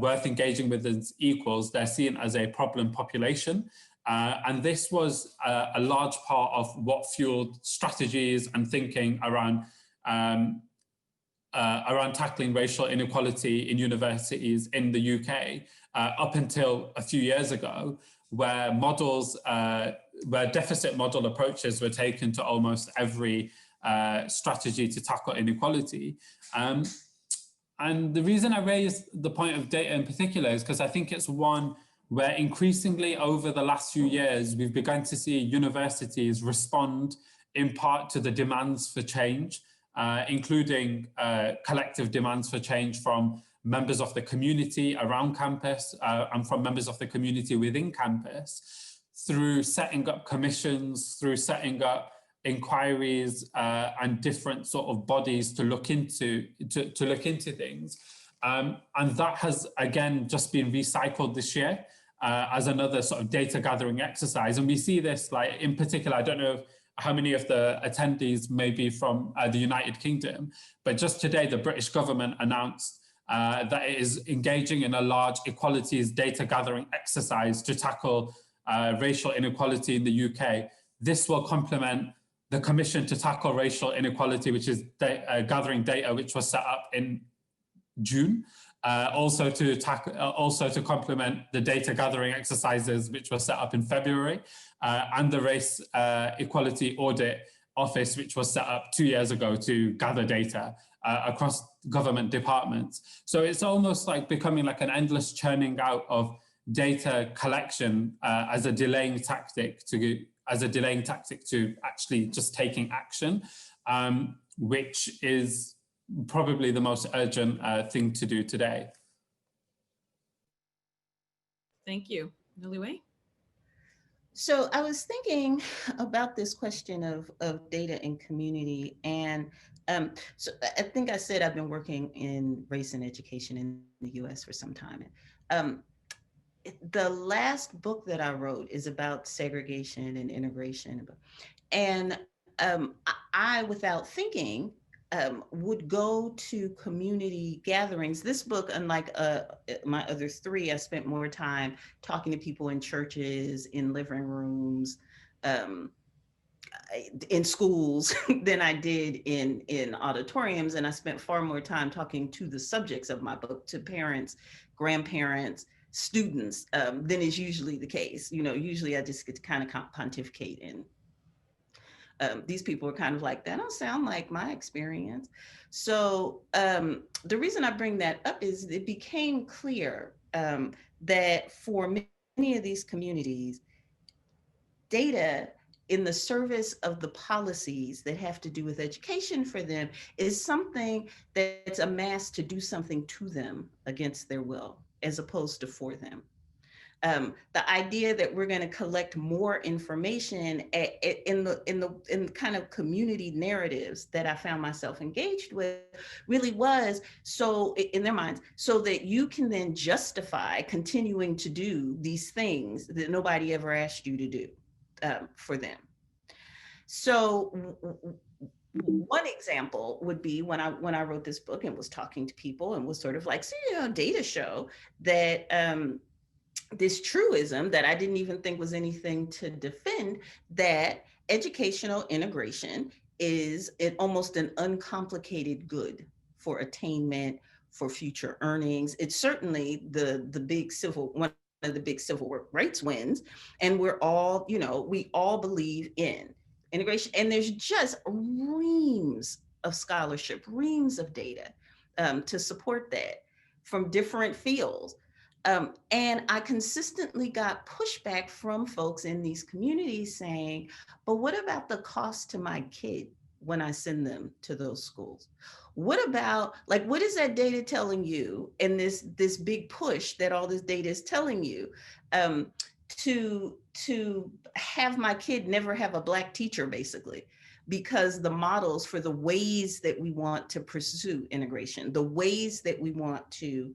worth engaging with as equals. They're seen as a problem population. And this was a large part of what fueled strategies and thinking around tackling racial inequality in universities in the UK up until a few years ago, where deficit model approaches were taken to almost every strategy to tackle inequality. And the reason I raised the point of data in particular is because I think it's one where increasingly over the last few years, we've begun to see universities respond in part to the demands for change including collective demands for change from members of the community around campus and from members of the community within campus, through setting up commissions, through setting up inquiries and different sort of bodies to look into things. And that has, again, just been recycled this year as another sort of data gathering exercise. And we see this, like, in particular, I don't know how many of the attendees may be from the United Kingdom, but just today, the British government announced that it is engaging in a large equalities data gathering exercise to tackle racial inequality in the UK. This will complement the Commission to Tackle Racial Inequality, which is gathering data, which was set up in June, also to complement the data gathering exercises, which were set up in February, and the Race Equality Audit Office, which was set up 2 years ago to gather data across government departments. So it's almost like becoming like an endless churning out of data collection as a delaying tactic to actually just taking action, which is probably the most urgent thing to do today. Thank you. Noliwe? So I was thinking about this question of data and community, and so I think I said I've been working in race and education in the US for some time. The last book that I wrote is about segregation and integration. And I, without thinking, would go to community gatherings. This book, unlike my other three, I spent more time talking to people in churches, in living rooms, in schools than I did in auditoriums. And I spent far more time talking to the subjects of my book, to parents, grandparents, students, than is usually the case. You know, usually I just get to kind of pontificate, and these people are kind of like, that don't sound like my experience. So the reason I bring that up is it became clear that for many of these communities, data in the service of the policies that have to do with education for them is something that's amassed to do something to them against their will, as opposed to for them. The idea that we're going to collect more information in the kind of community narratives that I found myself engaged with really was, so in their minds, so that you can then justify continuing to do these things that nobody ever asked you to do for them. So one example would be when I wrote this book and was talking to people and was sort of like, so, you know, data show that this truism that I didn't even think was anything to defend, that educational integration is almost an uncomplicated good for attainment, for future earnings. It's certainly one of the big civil rights wins, and we're all, you know, we all believe in integration, and there's just reams of scholarship, reams of data to support that from different fields. And I consistently got pushback from folks in these communities saying, but what about the cost to my kid when I send them to those schools? What about, like, what is that data telling you? And this big push that all this data is telling you to have my kid never have a Black teacher, basically, because the models for the ways that we want to pursue integration, the ways that we want to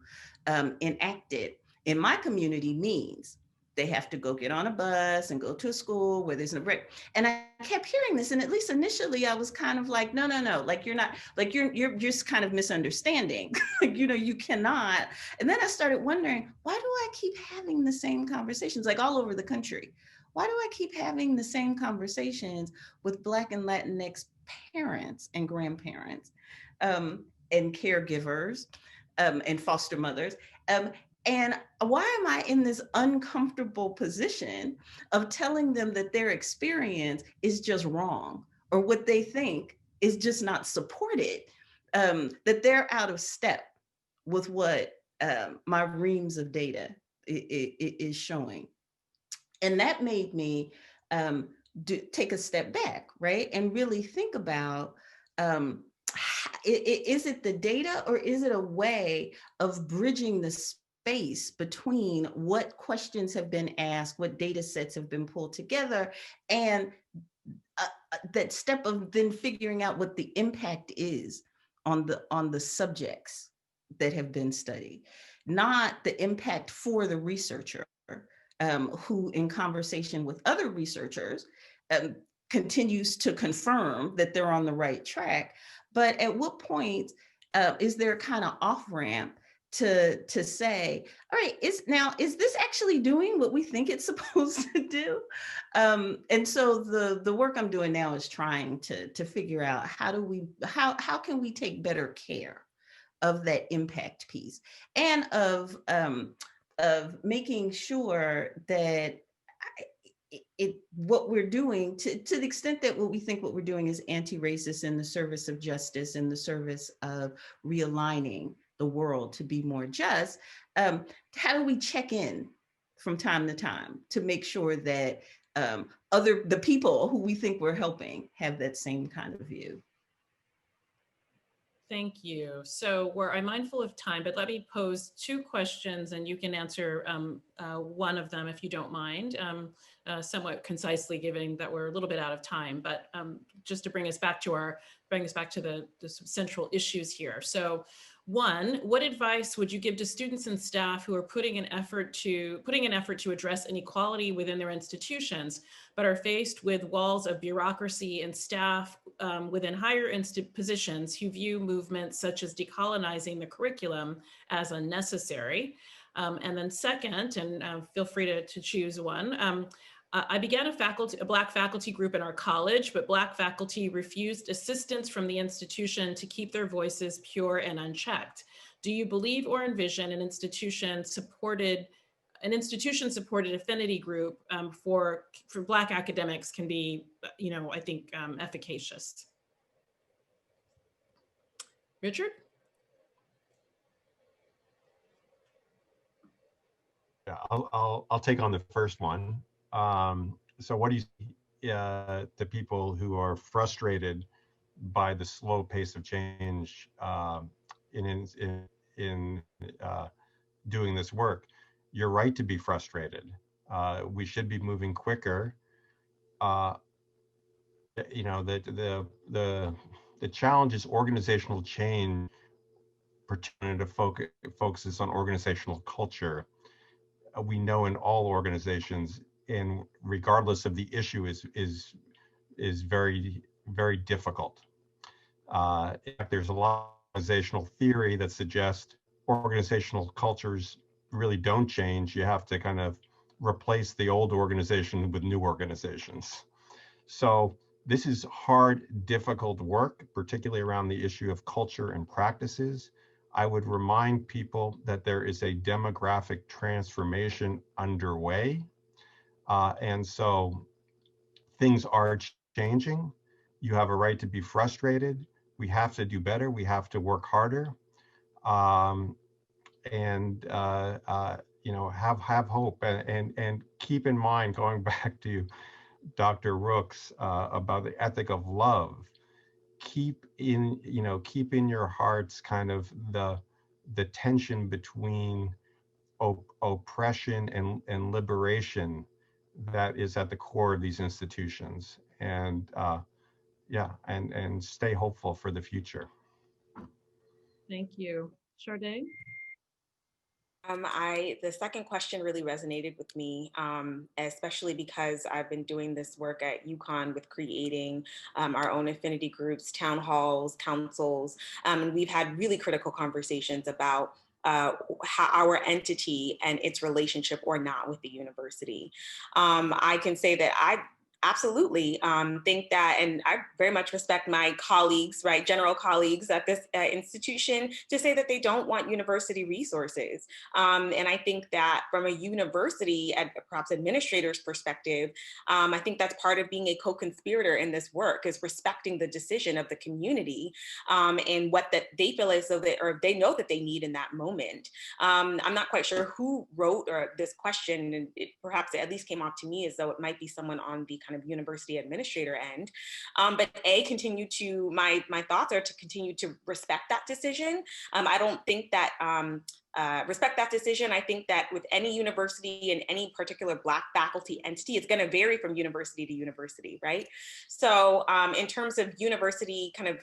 enact it in my community means they have to go get on a bus and go to a school where there's no break. And I kept hearing this, and at least initially I was kind of like, no, like you're not, like you're just kind of misunderstanding. Like, you know, you cannot. And then I started wondering, why do I keep having the same conversations, like all over the country? Why do I keep having the same conversations with Black and Latinx parents and grandparents and caregivers and foster mothers? And why am I in this uncomfortable position of telling them that their experience is just wrong, or what they think is just not supported, that they're out of step with what my reams of data is showing? And that made me take a step back, right? And really think about is it the data, or is it a way of bridging the space between what questions have been asked, what data sets have been pulled together, and that step of then figuring out what the impact is on the subjects that have been studied, not the impact for the researcher, who in conversation with other researchers continues to confirm that they're on the right track. But at what point is there a kind of off-ramp to say, all right, is this actually doing what we think it's supposed to do? And so the work I'm doing now is trying to figure out how can we take better care of that impact piece, and of making sure that what we're doing, to the extent that what we think what we're doing is anti-racist, in the service of justice, in the service of realigning the world to be more just, how do we check in from time to time to make sure that the people who we think we're helping have that same kind of view? Thank you. So I'm mindful of time, but let me pose two questions and you can answer one of them if you don't mind, somewhat concisely, given that we're a little bit out of time, but just to bring us back to the central issues here. So one, what advice would you give to students and staff who are putting an effort to address inequality within their institutions, but are faced with walls of bureaucracy and staff within higher positions who view movements such as decolonizing the curriculum as unnecessary? And then second, and feel free to choose one, I began a Black faculty group in our college, but Black faculty refused assistance from the institution to keep their voices pure and unchecked. Do you believe or envision an institution-supported affinity group for Black academics can be, I think, efficacious? Richard? Yeah, I'll take on the first one. So what do you see the people who are frustrated by the slow pace of change in doing this work? You're right to be frustrated. We should be moving quicker. The challenge is organizational change, particularly to focuses on organizational culture. We know in all organizations, and regardless of the issue, is very, very difficult. In fact, there's a lot of organizational theory that suggests organizational cultures really don't change. You have to kind of replace the old organization with new organizations. So this is hard, difficult work, particularly around the issue of culture and practices. I would remind people that there is a demographic transformation underway. And so things are changing. You have a right to be frustrated. We have to do better. We have to work harder. Have hope and keep in mind, going back to Dr. Rooks about the ethic of love. Keep in your hearts kind of the tension between oppression and liberation that is at the core of these institutions, and stay hopeful for the future. Thank you. Charde? The second question really resonated with me, especially because I've been doing this work at UConn with creating our own affinity groups, town halls, councils, and we've had really critical conversations about how our entity and its relationship or not with the university. I can say that I absolutely think that, and I very much respect my colleagues, right, general colleagues at this institution, to say that they don't want university resources. And I think that from a university and perhaps administrator's perspective, I think that's part of being a co-conspirator in this work, is respecting the decision of the community and what that they feel as though they know that they need in that moment. I'm not quite sure who wrote this question, and perhaps it at least came off to me as though it might be someone on the kind of university administrator end. But my thoughts are to continue to respect that decision. I don't think that, respect that decision. I think that with any university and any particular Black faculty entity, it's going to vary from university to university, right? So in terms of university kind of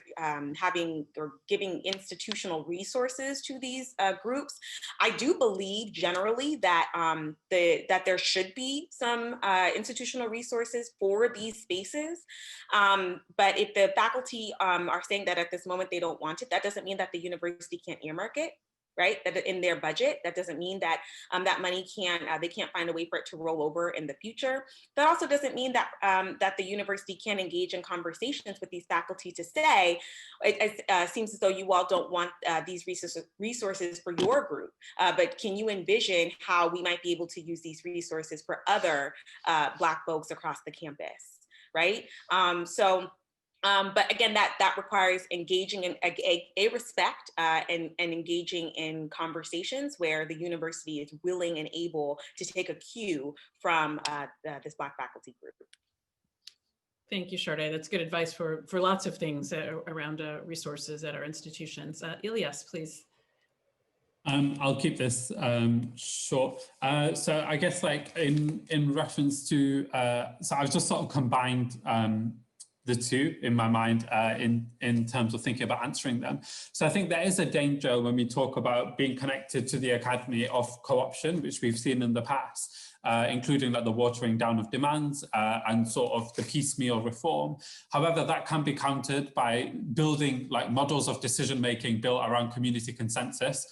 having or giving institutional resources to these groups, I do believe generally that that there should be some institutional resources for these spaces. But if the faculty are saying that at this moment they don't want it, that doesn't mean that the university can't earmark it, right? That in their budget. That doesn't mean that that money they can't find a way for it to roll over in the future. That also doesn't mean that that the university can engage in conversations with these faculty to say, it seems as though you all don't want these resources for your group, but can you envision how we might be able to use these resources for other Black folks across the campus, right? But again, that requires engaging in a respect and engaging in conversations where the university is willing and able to take a cue from this Black faculty group. Thank you, Charde. That's good advice for lots of things around resources at our institutions. Ilyas, please. I'll keep this short. So I guess like in reference to, so I've just sort of combined the two in my mind in terms of thinking about answering them. So I think there is a danger when we talk about being connected to the academy of co-option, which we've seen in the past, including like the watering down of demands and sort of the piecemeal reform. However, that can be countered by building like models of decision-making built around community consensus,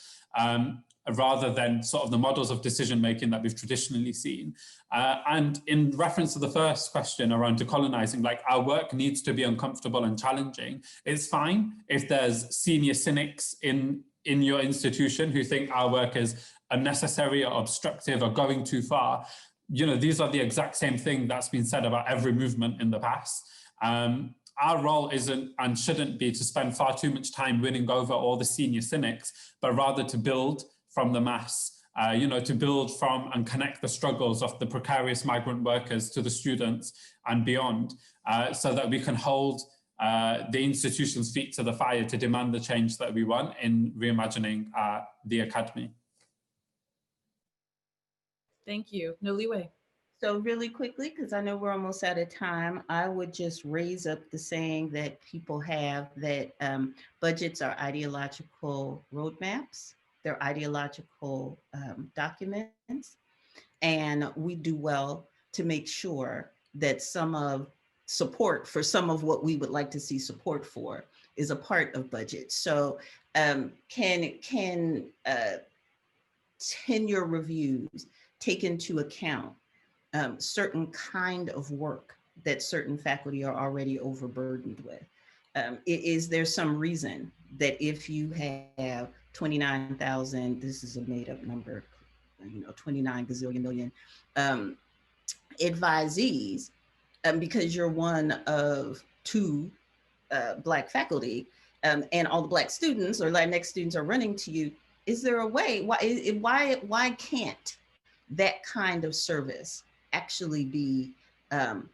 rather than sort of the models of decision-making that we've traditionally seen. And in reference to the first question around decolonizing, like our work needs to be uncomfortable and challenging. It's fine if there's senior cynics in your institution who think our work is unnecessary or obstructive or going too far. You know, these are the exact same thing that's been said about every movement in the past. Our role isn't and shouldn't be to spend far too much time winning over all the senior cynics, but rather to build from the mass, you know, to build from and connect the struggles of the precarious migrant workers to the students and beyond, so that we can hold the institution's feet to the fire to demand the change that we want in reimagining the academy. Thank you. Noliwe. So really quickly, because I know we're almost out of time, I would just raise up the saying that people have that budgets are ideological roadmaps. They're ideological documents, and we do well to make sure that some of support for some of what we would like to see support for is a part of budget. So can tenure reviews take into account certain kind of work that certain faculty are already overburdened with? Is there some reason that if you have 29,000, this is a made up number, you know, 29 gazillion million advisees, because you're one of two Black faculty and all the Black students or Latinx students are running to you, is there a way, why can't that kind of service actually be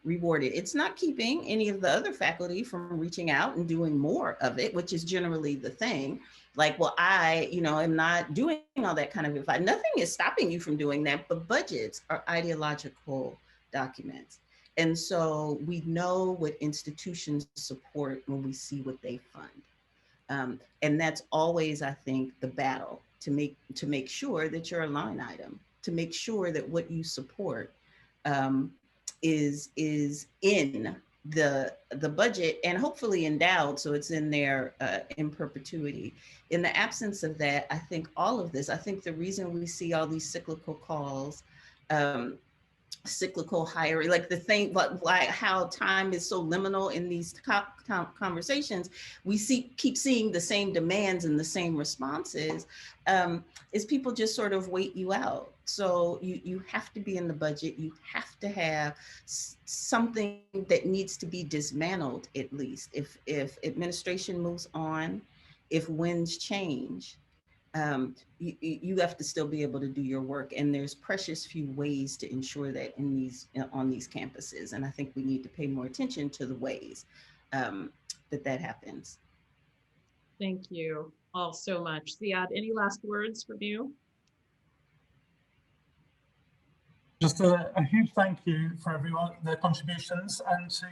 rewarded? It's not keeping any of the other faculty from reaching out and doing more of it, which is generally the thing. Like, well, I, you know, am not doing all that kind of advice. Nothing is stopping you from doing that, but budgets are ideological documents. And so we know what institutions support when we see what they fund. And that's always, I think, the battle to make sure that you're a line item, to make sure that what you support is in the budget and hopefully endowed, so it's in there in perpetuity. In the absence of that, I think all of this, I think the reason we see all these cyclical calls, cyclical hiring, like the thing, like how time is so liminal in these conversations, we keep seeing the same demands and the same responses, is people just sort of wait you out. So you have to be in the budget. You have to have something that needs to be dismantled, at least. If administration moves on, if winds change, you have to still be able to do your work, and there's precious few ways to ensure that on these campuses. And I think we need to pay more attention to the ways that happens. Thank you all so much. Ziad, any last words from you? Just a huge thank you for everyone, their contributions, and to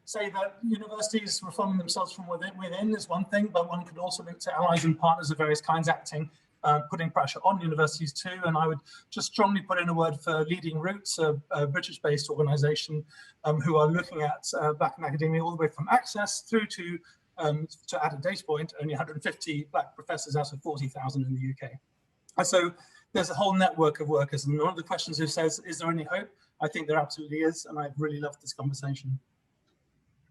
say that universities reforming themselves from within is one thing, but one could also look to allies and partners of various kinds acting, putting pressure on universities too. And I would just strongly put in a word for Leading Roots, a British-based organisation who are looking at Black in academia all the way from access through to add a data point, only 150 Black professors out of 40,000 in the UK. And so there's a whole network of workers, and one of the questions who says, is there any hope? I think there absolutely is, and I've really loved this conversation.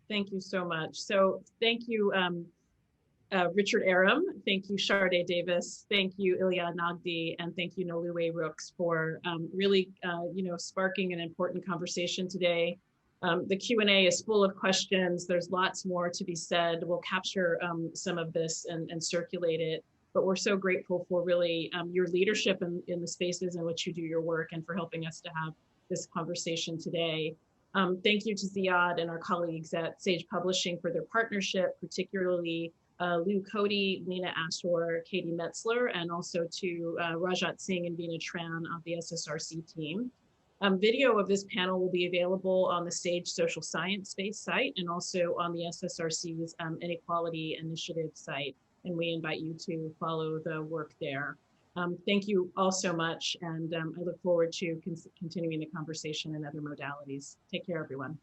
Thank you so much. So thank you, Richard Arum. Thank you, Charde Davis. Thank you, Ilyas Nagdee, and thank you, Noliwe Rooks, for really, sparking an important conversation today. The Q&A is full of questions. There's lots more to be said. We'll capture some of this and circulate it. But we're so grateful for really your leadership in the spaces in which you do your work, and for helping us to have this conversation today. Thank you to Ziad and our colleagues at Sage Publishing for their partnership, particularly Lou Cody, Lena Ashore, Katie Metzler, and also to Rajat Singh and Veena Tran of the SSRC team. Video of this panel will be available on the Sage Social Science Space site and also on the SSRC's Inequality Initiative site. And we invite you to follow the work there. Thank you all so much. And I look forward to continuing the conversation in other modalities. Take care, everyone.